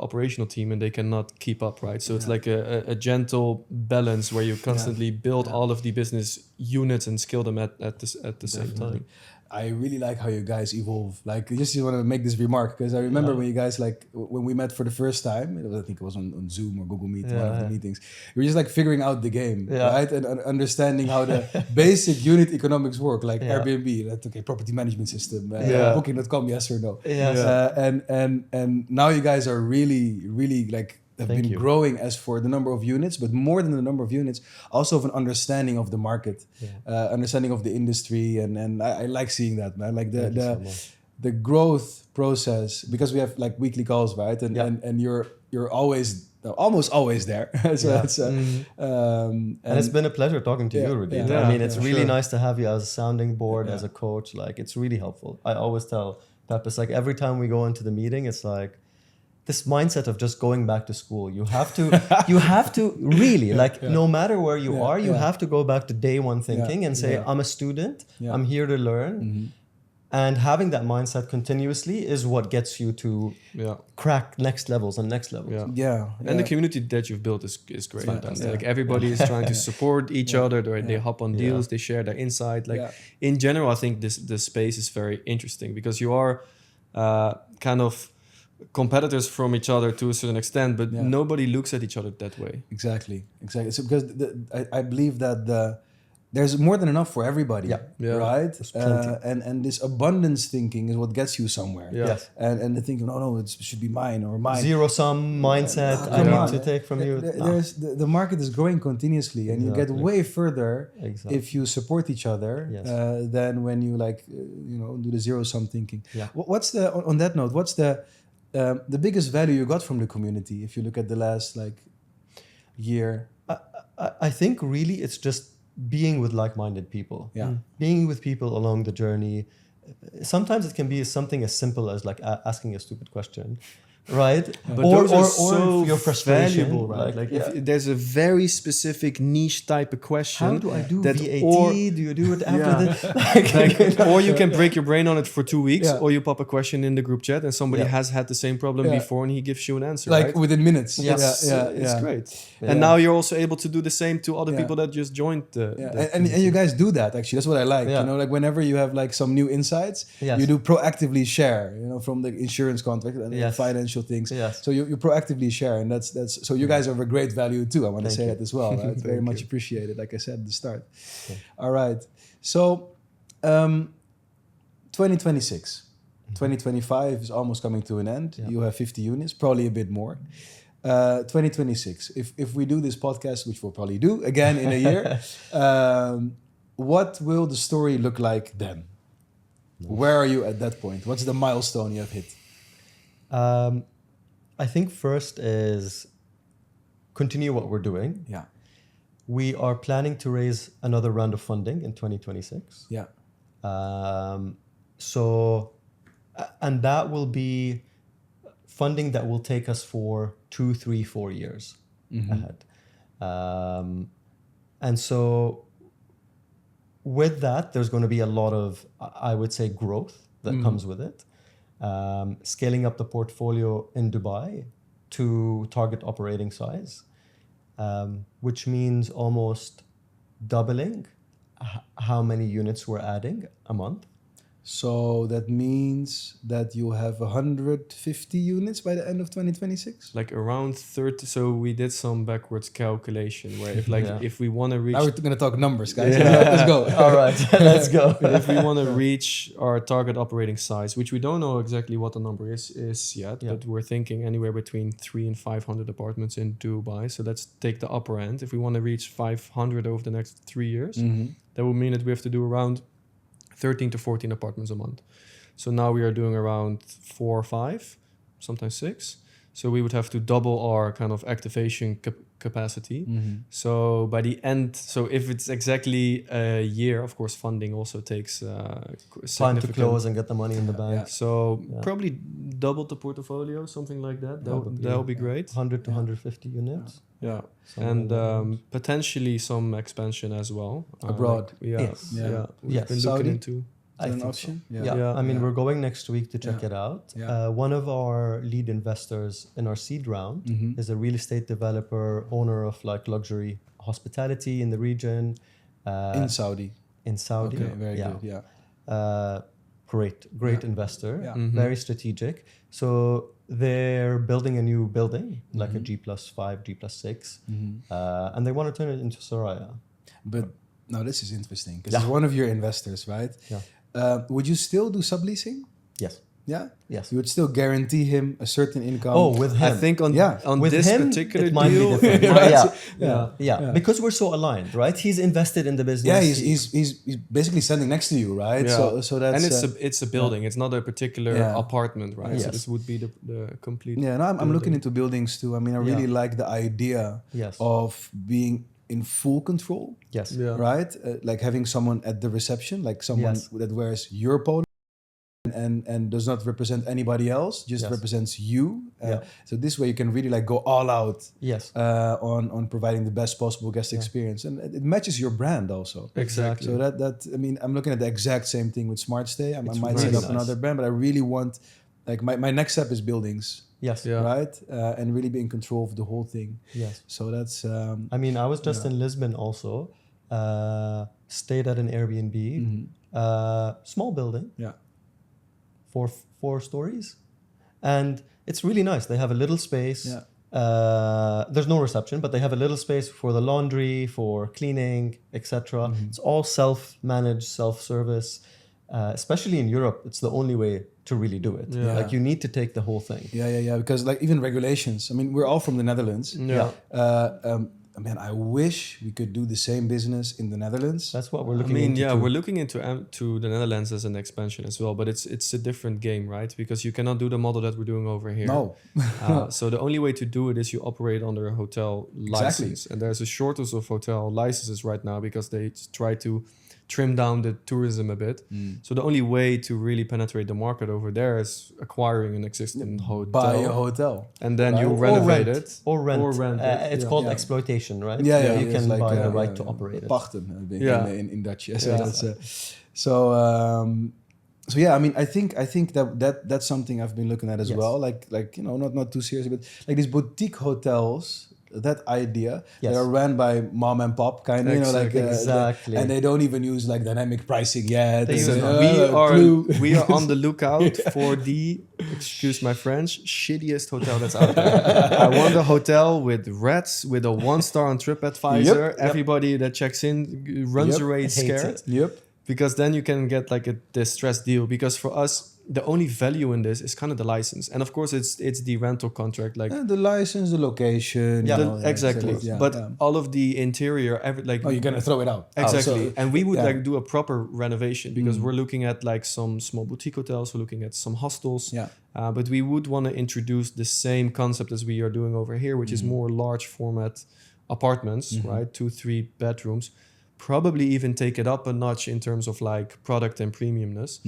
operational team and they cannot keep up, right? So it's like a gentle balance where you constantly build all of the business units and scale them at the same time. I really like how you guys evolve. Like, just want to make this remark because I remember when you guys when we met for the first time. I think it was on Zoom or Google Meet, one of the meetings. We were just like figuring out the game, right, and understanding how the basic unit economics work, like Airbnb. That's property management system, Booking.com, yes or no. And now you guys are really like. Have been growing as for the number of units, but more than the number of units, also of an understanding of the market, understanding of the industry, and I like seeing that, man. Like the growth process, because we have like weekly calls, right? And you're always almost always there. So it's and it's been a pleasure talking to you, Rudy. I mean, it's really nice to have you as a sounding board, as a coach. Like, it's really helpful. I always tell Pep, it's like every time we go into the meeting, it's like this mindset of just going back to school. You have to really, no matter where you are, you have to go back to day one thinking and say, I'm a student, I'm here to learn. And having that mindset continuously is what gets you to crack next levels and next levels. And the community that you've built is great. Like everybody is trying to support each other. They hop on deals, they share their insight. Like in general, I think the space is very interesting because you are kind of competitors from each other to a certain extent, but nobody looks at each other that way. Exactly. So because I believe that there's more than enough for everybody, right? And this abundance thinking is what gets you somewhere. And the thinking, no, it should be mine or mine. Zero sum mindset. I need to take from you. The market is growing continuously, and you get way further if you support each other than when you do the zero sum thinking. What's on that note? What's the biggest value you got from the community if you look at the last year? I think really it's just being with like-minded people. Being with people along the journey. Sometimes it can be something as simple as like asking a stupid question, right? But those are so your frustration, valuable, right? Like yeah. if there's a very specific niche type of question. How do I do that VAT? or- Do you do it after or you can break your brain on it for 2 weeks, Yeah. or you pop a question in the group chat and somebody Yeah. has had the same problem Yeah. before and he gives you an answer. Like right? within minutes. It's great. Yeah. And now you're also able to do the same to other Yeah. people that just joined the. Yeah, the and you guys do that actually. That's what I like. Yeah. You know, like whenever you have like some new insights, Yes. you do proactively share. You know, from the insurance contract and Yes. financial things. Yes. So you proactively share, and that's so you guys are of a great value too. I want to Thank say you. that as well. Right? Very Thank much you. appreciated. Like I said at the start. Okay. All right. So, 2026. 2025 is almost coming to an end. Yeah. You have 50 units, probably a bit more. 2026. If we do this podcast, which we'll probably do again in a year, what will the story look like then? Where are you at that point? What's the milestone you have hit? I think first is continue what we're doing. Yeah. We are planning to raise another round of funding in 2026. Yeah. And that will be funding that will take us for 2, 3, 4 years ahead. And so with that, there's going to be a lot of, I would say, growth that comes with it. Scaling up the portfolio in Dubai to target operating size, which means almost doubling how many units we're adding a month. So that means that you have 150 units by the end of 2026? Like around 30. So we did some backwards calculation where if Yeah. if we want to reach. Now we're going to talk numbers, guys. Yeah. Let's go. All right, let's go. if we want to reach our target operating size, which we don't know exactly what the number is yet, Yeah. but we're thinking anywhere between 300 and 500 apartments in Dubai. So let's take the upper end. If we want to reach 500 over the next 3 years, that would mean that we have to do around 13 to 14 apartments a month. So now we are doing around 4 or 5, sometimes 6. So we would have to double our kind of activation capacity. So by the end, so if it's exactly a year, of course, funding also takes Time to significant- close and get the money in the bank. Yeah. So Yeah. probably double the portfolio, something like that. Probably, That would be great. 100 to 150 units. Yeah, Somewhere and around. potentially some expansion as well Abroad. Yes. We've Yes. been Saudi? looking into. Is that an think option? So. Yeah. Yeah. Yeah. I mean, Yeah. we're going next week to check Yeah. it out. Yeah. One of our lead investors in our seed round is a real estate developer, owner of like luxury hospitality in the region. In Saudi. In Saudi. Okay, very good. Yeah. Great investor. Yeah. Very strategic. So they're building a new building, like a G+5, G+6, and they want to turn it into Seraya. But now this is interesting because Yeah. he's one of your investors, right? Yeah. Would you still do subleasing? Yes. Yeah. Yes. You would still guarantee him a certain income. Oh, with him. I think on Yeah. on With this him, particular it might be deal, different. Yeah. Yeah. Because we're so aligned, right? He's invested in the business. Yeah, he's basically standing next to you, right? Yeah. So that's and it's a building. It's not a particular Yeah. apartment, right? So Yes. this would be the complete. yeah. No, I'm looking into buildings too. I mean, I really like the idea Yes. of being in full control, Yes. Yeah. right? Like having someone at the reception, like someone Yes. that wears your polo and does not represent anybody else, just Yes. represents you. Yeah. So this way you can really like go all out Yes. on providing the best possible guest experience, and it matches your brand also. Exactly. So that I mean, I'm looking at the exact same thing with Smart Stay. I might really set up nice. another brand, but I really want like my next step is buildings, Yes. Yeah. right, and really be in control of the whole thing. Yes. So that's I mean, I was just in Lisbon also. Stayed at an Airbnb. Small building. yeah, 4 stories, and it's really nice. They have a little space. Yeah. There's no reception, but they have a little space for the laundry, for cleaning, etc. It's all self-managed, self-service. Especially in Europe, it's the only way to really do it. Yeah. Like you need to take the whole thing. yeah, because like even regulations. I mean, we're all from the Netherlands. Yeah. Man, I wish we could do the same business in the Netherlands. That's what we're I looking mean, into. yeah, too. we're looking into to the Netherlands as an expansion as well, but it's a different game, right? Because you cannot do the model that we're doing over here. No. So the only way to do it is you operate under a hotel license, and there's a shortage of hotel licenses right now because they try to trim down the tourism a bit. So the only way to really penetrate the market over there is acquiring an existing hotel. Buy a hotel. And then you Or renovate rent. it. Or rent. it. It's Yeah. called Yeah. exploitation, right? Yeah, You it's can like, buy the right to operate it. Pachten, Yeah. in Dutch. Yeah. Yeah. So yeah, I mean, I think that's something I've been looking at as Yes. well. Like not too serious, but like these boutique hotels. That idea, Yes. they are run by mom and pop kind of, Exactly. and they don't even use like dynamic pricing yet. They They use say, not. we are on the lookout for the, excuse my French, shittiest hotel that's out there. I want a hotel with rats, with a 1-star on TripAdvisor. Yep. Everybody that checks in runs away Hates scared. it. Yep. Because then you can get like a distressed deal. Because for us, the only value in this is kind of the license, and of course it's the rental contract, like The license, the location. Yeah, you know, exactly. yeah, But yeah. all of the interior, Oh, you're gonna throw it out. exactly, So- and we would yeah. like do a proper renovation because we're looking at like some small boutique hotels, we're looking at some hostels, Yeah. but we would want to introduce the same concept as we are doing over here, which is more large format apartments, right? 2-3 bedrooms. Probably even take it up a notch in terms of like product and premiumness.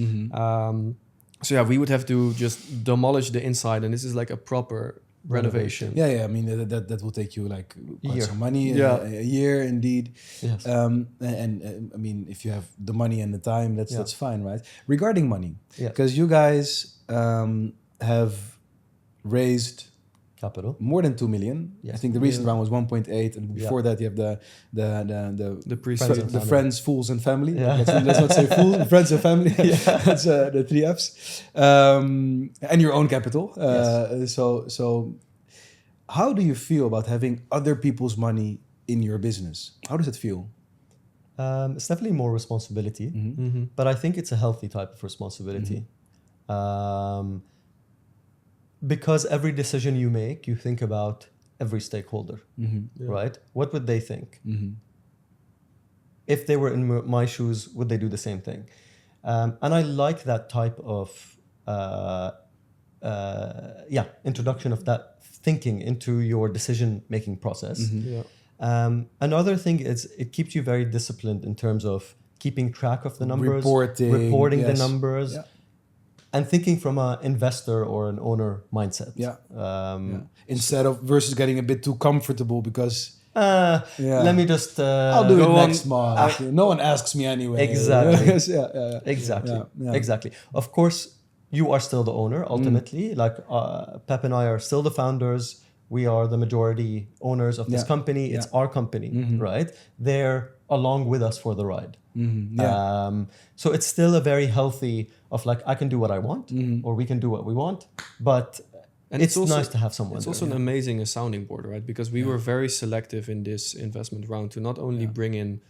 So yeah, we would have to just demolish the inside, and this is like a proper renovation. Yeah. I mean, that will take you like quite Year. some money. Yeah. A year indeed. Yes. And I mean, if you have the money and the time, that's fine, right? Regarding money, Yeah. because you guys have raised Capital. more than 2 million. Yes. I think the recent round was 1.8, and before that you have the pre-seed. and the family. friends, fools, and family. Yeah. Let's not say fools, friends and family. That's the 3 Fs, and your own capital. So, how do you feel about having other people's money in your business? How does it feel? It's definitely more responsibility, but I think it's a healthy type of responsibility. Because every decision you make, you think about every stakeholder, right? What would they think? If they were in my shoes, would they do the same thing? And I like that type of introduction of that thinking into your decision-making process. Another thing is it keeps you very disciplined in terms of keeping track of the numbers, reporting the yes. numbers, Yeah. and thinking from an investor or an owner mindset. Instead of versus getting a bit too comfortable because Let me just... I'll do it go next month. No one asks me anyway. Exactly. Exactly. Exactly. Of course, you are still the owner ultimately. Like Pep and I are still the founders. We are the majority owners of this company. It's our company, right? They're along with us for the ride. So it's still a very healthy of like, I can do what I want or we can do what we want, but and it's also nice to have someone. It's also an amazing sounding board, right? Because we were very selective in this investment round to not only bring in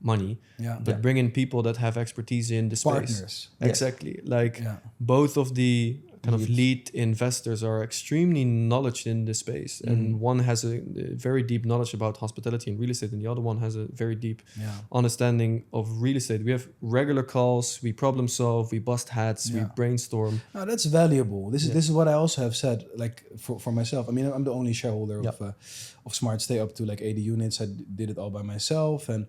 money, but bring in people that have expertise in the space. Partners. Exactly. Like both of the kind of lead investors are extremely knowledgeable in this space. And one has a very deep knowledge about hospitality and real estate, and the other one has a very deep understanding of real estate. We have regular calls, we problem solve, we bust heads, we brainstorm. No, that's valuable. This is what I also have said, like for myself. I mean, I'm the only shareholder of Smart Stay up to like 80 units. I did it all by myself, and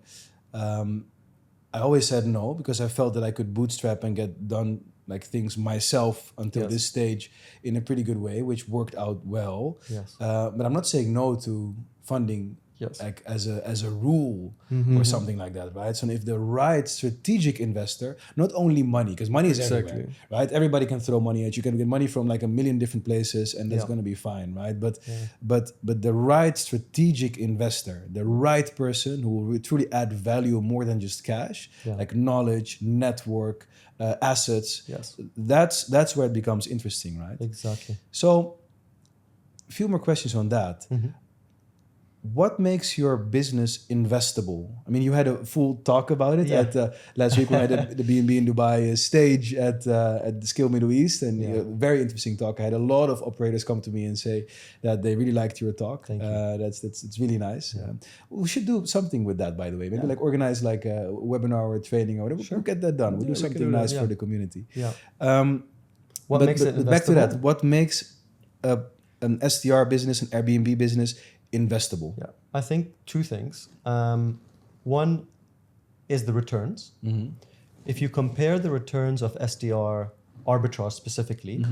I always said no because I felt that I could bootstrap and get done like things myself until this stage in a pretty good way, which worked out well. But I'm not saying no to funding like as a rule or something like that, right? So if the right strategic investor, not only money, because money is everywhere, right? Everybody can throw money at you. You can get money from like a million different places, and that's going to be fine, right? But the right strategic investor, the right person who will truly add value more than just cash, like knowledge, network, assets. That's where it becomes interesting, right? Exactly. So, a few more questions on that. What makes your business investable? I mean, you had a full talk about it at last week when I had the BNB in Dubai stage at the Scale Middle East, and a very interesting talk. I had a lot of operators come to me and say that they really liked your talk. Thank you. It's really nice. We should do something with that, by the way. Maybe like organize like a webinar or training or whatever. We'll get that done. We'll do something nice for the community. What makes it investable? Back to that. What makes an STR business, an Airbnb business, investable? I think two things. One, is the returns. If you compare the returns of SDR arbitrage specifically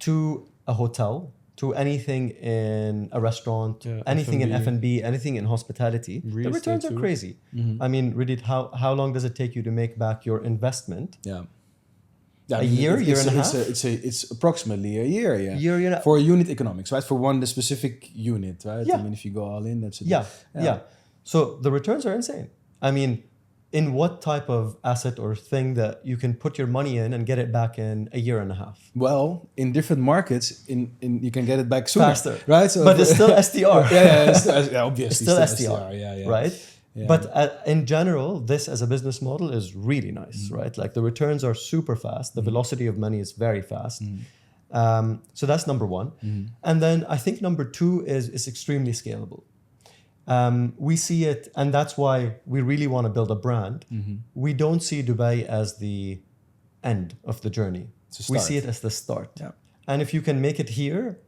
to a hotel, to anything in a restaurant, anything in F&B, anything in hospitality, the returns are crazy. I mean, really, how long does it take you to make back your investment? Yeah, a year and a half? It's approximately a year, Year and a- for unit economics, right? For the specific unit, right? Yeah. I mean, if you go all in, that's it. Yeah. So the returns are insane. I mean, in what type of asset or thing that you can put your money in and get it back in a year and a half? Well, in different markets, in you can get it back sooner, Faster, right? So but it's still SDR. Obviously, It's still SDR, yeah. right? Yeah. But in general, this as a business model is really nice, right? Like the returns are super fast. The velocity of money is very fast. So that's number one. And then I think number two is it's extremely scalable. We see it, and that's why we really want to build a brand. We don't see Dubai as the end of the journey. We see it as the start. Yeah. And if you can make it here,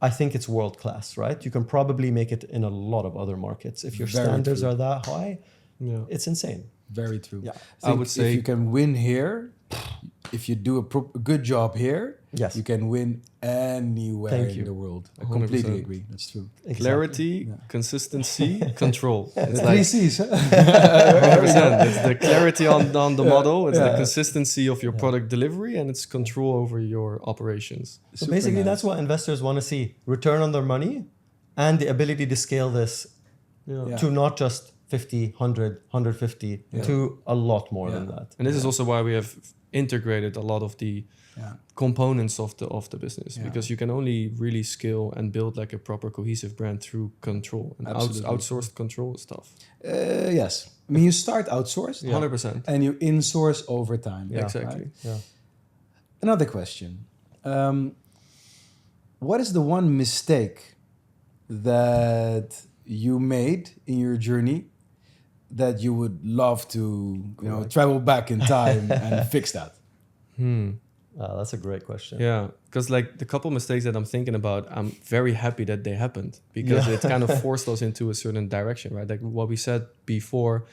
I think it's world class, right? You can probably make it in a lot of other markets. If your Very standards true. are that high, it's insane. Very true. Yeah. I would say- if you can win here, if you do a good job here, Yes. you can win anywhere Thank in you. the world. I 100%. completely agree. That's true. Exactly. Clarity, consistency, control. It's Three like C's. Huh? 100%. It's the clarity on the model, it's the Yeah. consistency of your product delivery, and it's control over your operations. So Super basically, nice. that's what investors want to see: return on their money and the ability to scale this Yeah. to not just 50, 100, 150, to a lot more than that. And this is also why we have integrated a lot of the components of the business, Yeah. because you can only really scale and build like a proper cohesive brand through control and Absolutely. outsourced control stuff. Yes. I mean, you start outsourced 100%. and you insource over time. Yeah. Exactly. Right? Yeah. Another question. What is the one mistake that you made in your journey that you would love to, travel back in time and fix that? That's a great question. Yeah, because like the couple mistakes that I'm thinking about, I'm very happy that they happened, because it kind of forced us into a certain direction, right? Like what we said before,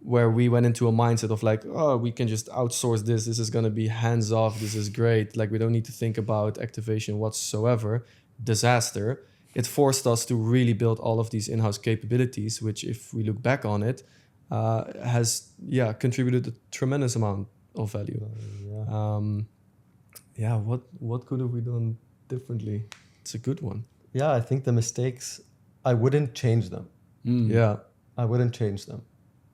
where we went into a mindset of like, oh, we can just outsource this. This is going to be hands off. This is great. Like we don't need to think about activation whatsoever. Disaster. It forced us to really build all of these in-house capabilities, which if we look back on it, has contributed a tremendous amount of value. What could have we done differently? It's a good one. Yeah, I think the mistakes, I wouldn't change them. Yeah. I wouldn't change them.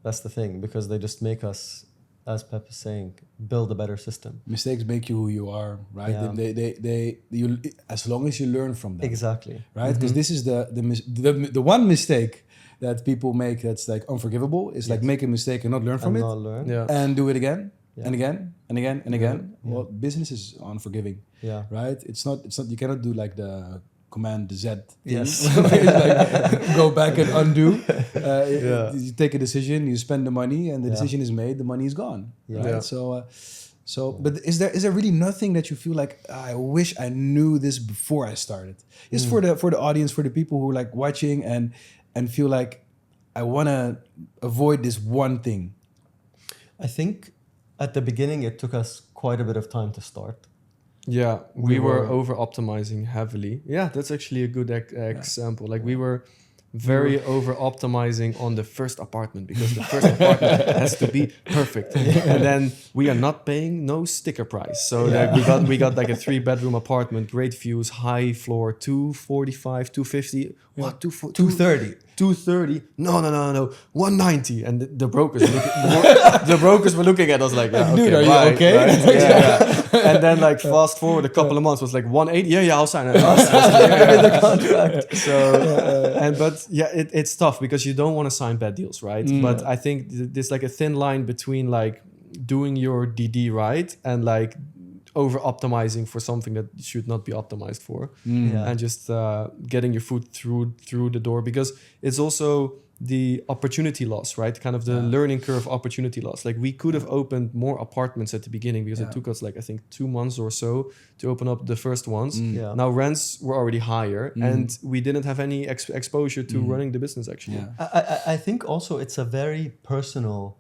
That's the thing, because they just make us, as Pep is saying, build a better system. Mistakes make you who you are, right? Yeah. You as long as you learn from them. Exactly. Right? Because this is the one mistake that people make that's like unforgivable is like make a mistake and not learn from And it not learn. Yeah. and do it again Yeah. and again and again and again. Well, business is unforgiving, Yeah. right? It's not you cannot do like the Command Z thing. Yes. Like, go back and undo. Yeah. You take a decision, you spend the money, and the decision is made. The money is gone. Yeah. Right? Yeah. So, but is there really nothing that you feel like I wish I knew this before I started? Just for the audience, for the people who are like watching and feel like I want to avoid this one thing. I think at the beginning, it took us quite a bit of time to start. Yeah, we were over optimizing heavily. Yeah, that's actually a good example. Like we were very over optimizing on the first apartment, because the first apartment has to be perfect. And then we are not paying no sticker price. So like we got like a 3-bedroom apartment, great views, high floor, 245, 250, what 230. 230? No, 190. And the brokers were looking at us like, yeah, Dude, okay, are you right, okay? right, yeah. And then like fast forward a couple of months was like 180. Yeah, I'll sign it. The contract. So, but it's tough because you don't want to sign bad deals, right? But I think there's like a thin line between like doing your DD right and like over optimizing for something that should not be optimized for, and just getting your foot through the door, because it's also the opportunity loss, right? Kind of the learning curve opportunity loss. Like we could have opened more apartments at the beginning, because it took us like I think 2 months or so to open up the first ones. Yeah. Now rents were already higher, and we didn't have any exposure to running the business actually. I think also it's a very personal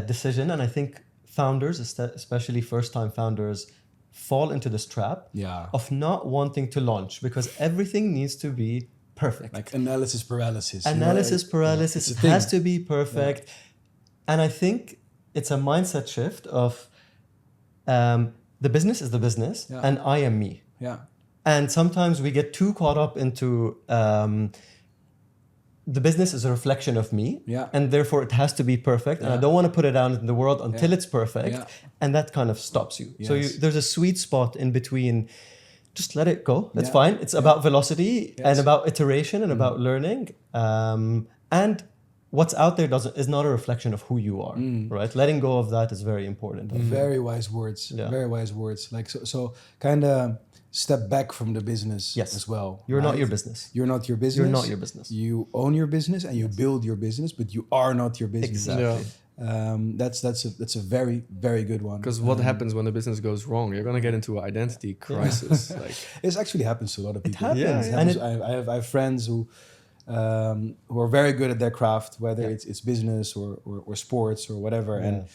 decision, and I think founders, especially first-time founders, fall into this trap of not wanting to launch because everything needs to be perfect. Like analysis paralysis. Analysis paralysis. It has to be perfect. And I think it's a mindset shift of the business is the business and I am me. Yeah. And sometimes we get too caught up into the business is a reflection of me, and therefore it has to be perfect, and I don't want to put it out in the world until it's perfect, and that kind of stops you. Yes. So there's a sweet spot in between. Just let it go. That's fine. It's about velocity and about iteration and about learning. And what's out there is not a reflection of who you are, right? Letting go of that is very important. Very wise words. Very wise words. Like so kind of step back from the business as well. You're not your business. You're not your business. You're not your business. You own your business and you build your business, but you are not your business. Exactly. That's a very, very good one. Because what happens when the business goes wrong? You're gonna get into an identity crisis. Like this actually happens to a lot of people. It happens. And I have friends who are very good at their craft, whether it's business or sports or whatever. And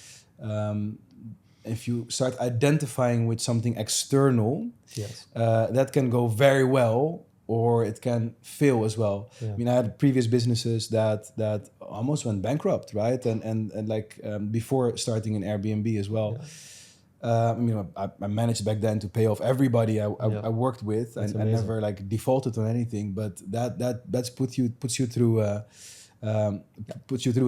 if you start identifying with something external, that can go very well, or it can fail as well. I mean, I had previous businesses that almost went bankrupt, right? And like before starting an Airbnb as well. I managed back then to pay off everybody I worked with. I never like defaulted on anything, but that's puts you through a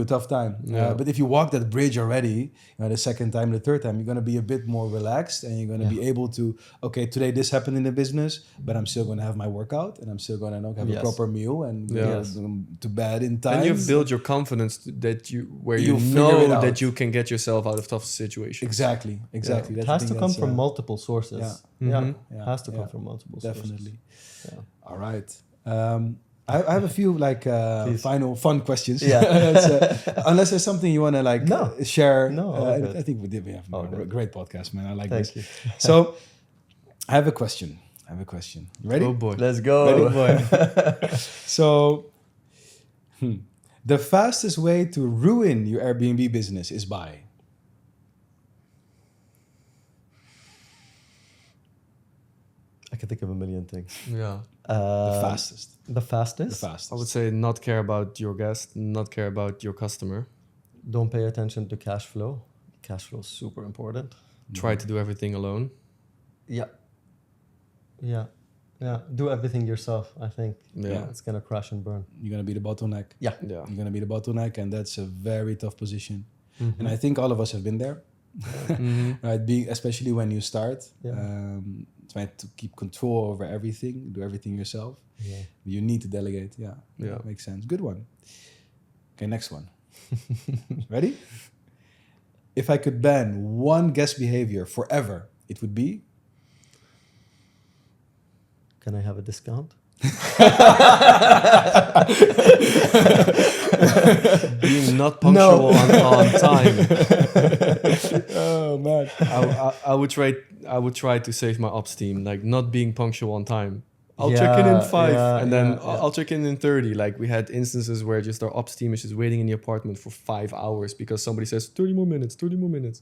tough time. But if you walk that bridge already, the second time, the third time, you're going to be a bit more relaxed, and you're going to be able to, okay, today this happened in the business, but I'm still going to have my workout, and I'm still going to have a proper meal and go to bed in time. And you've built your confidence that you know that you can get yourself out of tough situations. Exactly. It has to come from multiple sources. It has to come from multiple sources. Definitely. All right. I have a few final fun questions. Unless there's something you want to share. I think we have a great podcast, man. I like this. You. So I have a question. You ready? Oh boy. Let's go. Ready? Boy. So the fastest way to ruin your Airbnb business is by? I can think of a million things. Yeah. The fastest. I would say not care about your guest, not care about your customer. Don't pay attention to cash flow. Cash flow is super important. Try to do everything alone. Yeah. Do everything yourself, I think. Yeah. It's going to crash and burn. You're going to be the bottleneck. Yeah. You're going to be the bottleneck, and that's a very tough position. And I think all of us have been there. Right? Especially when you start. Try to keep control over everything, do everything yourself. You need to delegate. Makes sense. Good one. Okay, next one. Ready? If I could ban one guest behavior forever, it would be? Can I have a discount? Being not punctual on time. Oh man. I would try to save my ops team, like not being punctual on time. I'll check in 5 and then I'll check in 30. Like we had instances where just our ops team is just waiting in the apartment for 5 hours because somebody says 30 more minutes.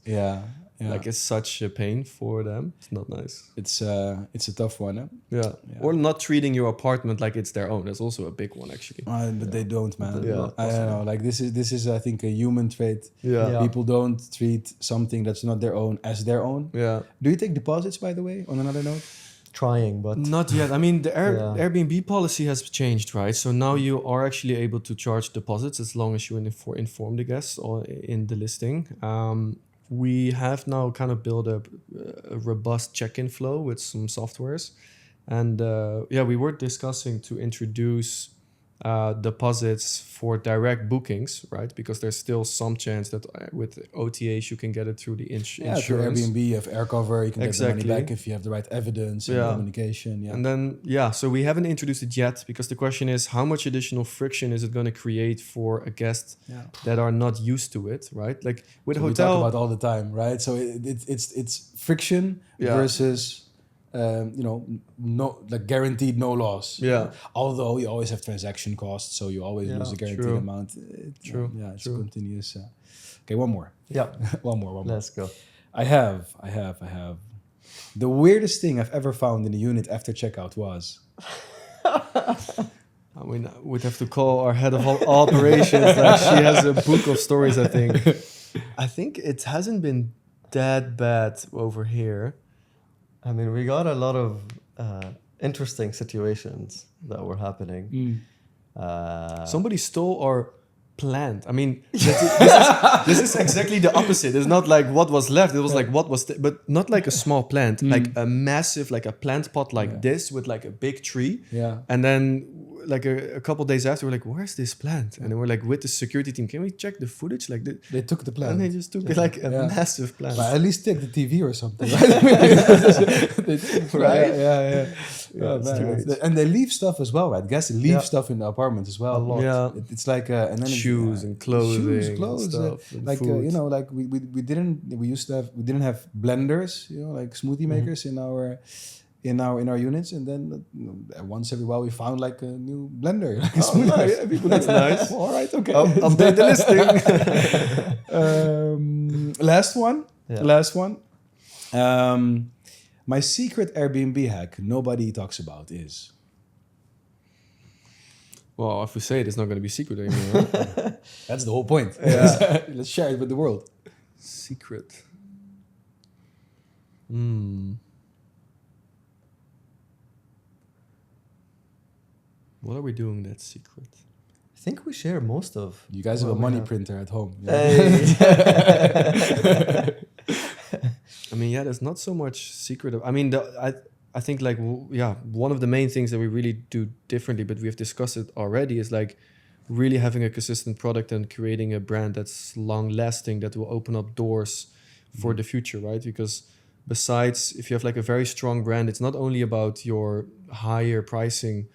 Yeah. Like it's such a pain for them. It's not nice. It's a tough one, huh? Yeah. Or not treating your apartment like it's their own. That's also a big one, actually. But they don't, man. Yeah. I don't know. Like this is I think a human trait. Yeah. People don't treat something that's not their own as their own. Yeah. Do you take deposits, by the way, on another note? Trying, but not yet. I mean, the Airbnb policy has changed, right? So now you are actually able to charge deposits as long as you inform the guests or in the listing. We have now kind of built a robust check-in flow with some softwares. And we were discussing to introduce deposits for direct bookings, right? Because there's still some chance that with OTAs you can get it through the insurance. Through Airbnb, you have air cover, you can get the money back if you have the right evidence and communication. Yeah. And then, so we haven't introduced it yet because the question is how much additional friction is it going to create for a guest that are not used to it, right? Like with a hotel. We talk about all the time, right? So it's friction versus no like guaranteed no loss. Yeah. Although you always have transaction costs, so you always lose a guaranteed True. amount. True. Yeah, it's True. continuous. Okay, one more. Yeah. One more. Let's go. I have. The weirdest thing I've ever found in a unit after checkout was. I mean, we'd have to call our head of operations. Like she has a book of stories, I think. I think it hasn't been that bad over here. I mean, we got a lot of interesting situations that were happening. Somebody stole our plant. I mean, this is exactly the opposite. It's not like what was left. It was like what was, but not like a small plant, like a massive, like a plant pot like this with like a big tree. Yeah. And then like a couple days after, we're like, where's this plant? And then we're like with the security team, can we check the footage? Like They took the plant. and they just took like a massive plant. But at least take the TV or something, right? Right? Yeah. it's Man. And they leave stuff as well, right? Guys leave stuff in the apartment as well. A lot. Yeah. It's like and then Shoes and clothing and clothes, stuff and like food. like we didn't have blenders, like smoothie makers in our units, and then once every while we found like a new blender, like a smoothie. Nice. That's nice. All right, okay. Update the listing. Last one. Yeah. Last one. My secret Airbnb hack nobody talks about is. Well, if we say it, it's not going to be secret anymore. Right? That's the whole point. Yeah. Let's share it with the world. Secret. What are we doing that's secret? I think we share most of. You guys have a money printer at home. Hey. I mean, yeah, there's not so much secret. I mean, I think like, one of the main things that we really do differently, but we've discussed it already, is like really having a consistent product and creating a brand that's long lasting, that will open up doors for the future, right? Because besides, if you have like a very strong brand, it's not only about your higher pricing,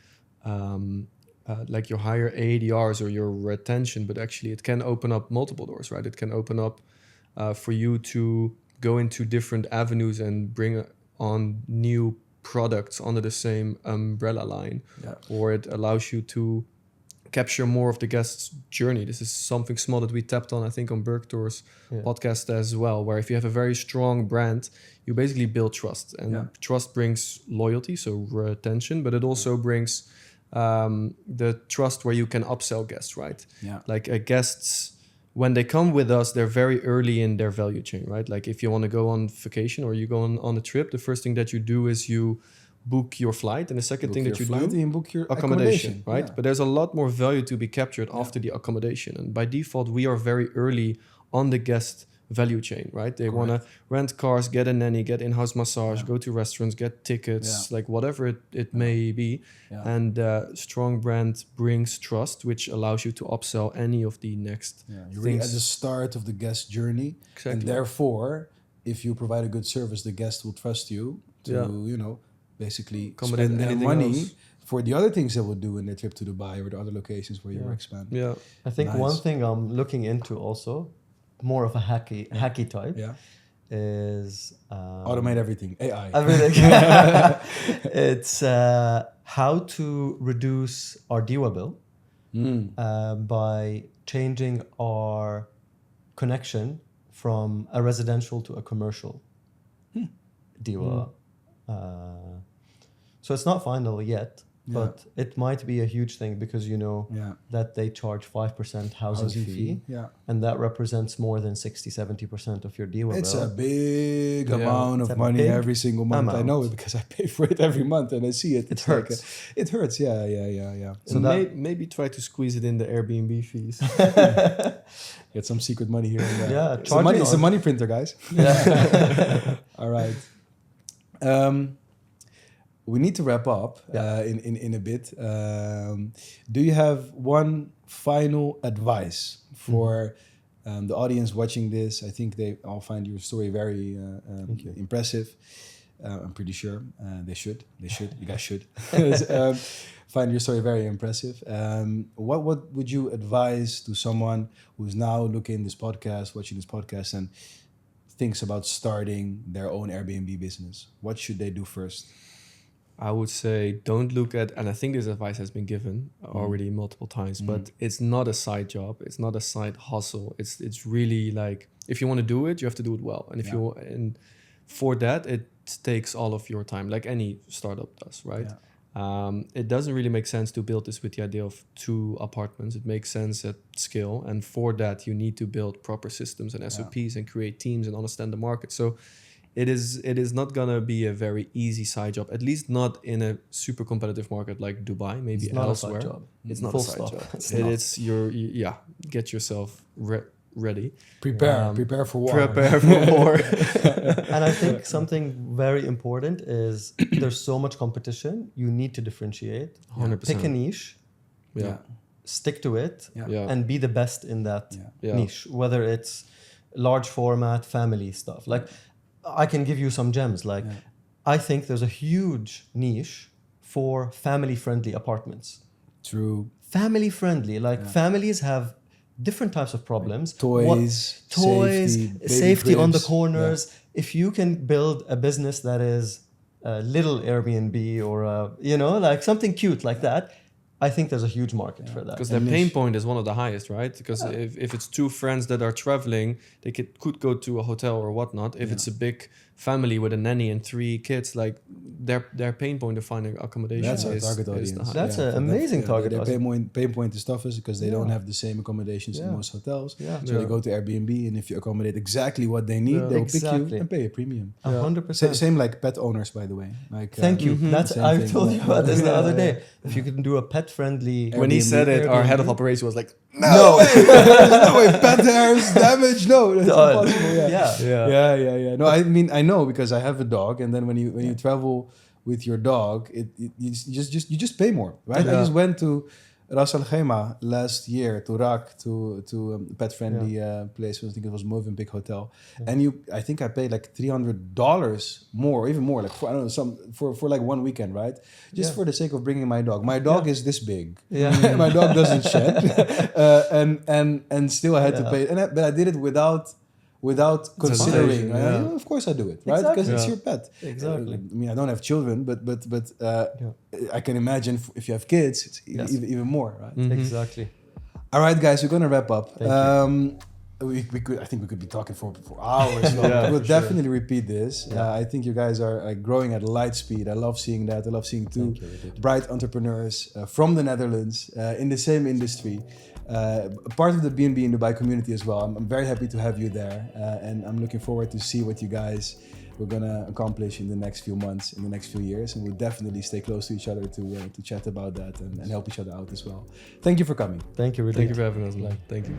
like your higher ADRs or your retention, but actually it can open up multiple doors, right? It can open up for you to go into different avenues and bring on new products under the same umbrella line. Yeah. Or it allows you to capture more of the guest's journey. This is something small that we tapped on, I think, on Bergtor's podcast as well, where if you have a very strong brand, you basically build trust. And trust brings loyalty, so retention, but it also brings the trust where you can upsell guests, right? Yeah. Like guests, when they come with us, they're very early in their value chain, right? Like if you want to go on vacation or you go on a trip, the first thing that you do is you book your flight, and the second thing that you do, and book your accommodation, right? Yeah. But there's a lot more value to be captured after the accommodation, and by default, we are very early on the guest value chain, right? They want to rent cars, get a nanny, get in-house massage, go to restaurants, get tickets, like whatever it may be. Yeah. And strong brand brings trust, which allows you to upsell any of the next You're really at the start of the guest journey. Exactly. And therefore, if you provide a good service, the guest will trust you to, basically spend their money for the other things they will do in their trip to Dubai or the other locations where you expand. Yeah. I think one thing I'm looking into also, more of a hacky type, is automate everything, AI. Everything. It's how to reduce our DIWA bill by changing our connection from a residential to a commercial DIWA. So it's not final yet, but it might be a huge thing because that they charge 5% housing fee, and that represents more than 60-70% of your DIWA It's bill. a big amount of money every single month. I know it because I pay for it every month and I see it. It hurts. It hurts, yeah. So maybe try to squeeze it in the Airbnb fees. Get some secret money here and there. Yeah, it's a money printer, guys. Yeah. All right. We need to wrap up in a bit. Do you have one final advice for the audience watching this? I think they all find your story very impressive. I'm pretty sure they should. You guys should find your story very impressive. What would you advise to someone who's now watching this podcast and thinks about starting their own Airbnb business, what should they do first? I would say don't look at, and I think this advice has been given already multiple times, but it's not a side job. It's not a side hustle. It's really like, if you want to do it, you have to do it well. And and for that, it takes all of your time, like any startup does, right? It doesn't really make sense to build this with the idea of 2 apartments. It makes sense at scale. And for that, you need to build proper systems and SOPs and create teams and understand the market. So it is not gonna be a very easy side job, at least not in a super competitive market like Dubai, maybe It's not elsewhere. a side job. It's not Full a side stop. job. It's not. Get yourself ready. Prepare for war. Prepare for war. And I think something very important is there's so much competition. You need to differentiate. 100%. Pick a niche, Yeah. stick to it, Yeah. and be the best in that Yeah. niche. Whether it's large format, family stuff. Like, I can give you some gems. Like, I think there's a huge niche for family-friendly apartments. True. Family-friendly. Like, families have different types of problems. Toys, safety on the cribs. corners. If you can build a business that is a little Airbnb or like something cute like that, I think there's a huge market for that. Because their pain point is one of the highest, right? Because if it's 2 friends that are traveling, they could go to a hotel or whatnot. If it's a big family with a nanny and 3 kids, like their pain point of finding accommodation That's our is target the audience. highest. That's an amazing target Their audience. pain point is toughest because they don't have the same accommodations in most hotels. Yeah. So they go to Airbnb, and if you accommodate exactly what they need, they'll pick you and pay a premium. 100%. Same like pet owners, by the way. Like Thank you. That's same I thing. told you about this the other day. If you can do a pet-friendly. When he said it, our head of Airbnb. operation was like, No way! There's no way! Pet hairs, damage, no, that's Done. impossible. Yeah. No, I mean, I know because I have a dog, and then when you travel with your dog, you just pay more, right? I just went to Ras Al Khaimah last year to Rak to a pet friendly place. I think it was Moving Big Hotel, and I think I paid like $300 more, or even more, like for, I don't know, for like 1 weekend, right? Just for the sake of bringing my dog. My dog is this big. Yeah. My dog doesn't shed, and still I had to pay. But I did it without considering. Of course I do it, right? Because it's your pet. Exactly. I mean, I don't have children, but I can imagine if you have kids, it's even more, right? Exactly. All right, guys, we're gonna wrap up. Thank you. I think we could be talking for hours. We'll definitely repeat this. I think you guys are growing at light speed. I love seeing that. I love seeing 2 bright entrepreneurs from the Netherlands in the same industry. Part of the BNB in Dubai community as well. I'm very happy to have you there, and I'm looking forward to see what you guys we're gonna accomplish in the next few months, in the next few years, and we'll definitely stay close to each other to chat about that and help each other out as well. Thank you for coming. Thank you. Thank you for having us, man. Thank you.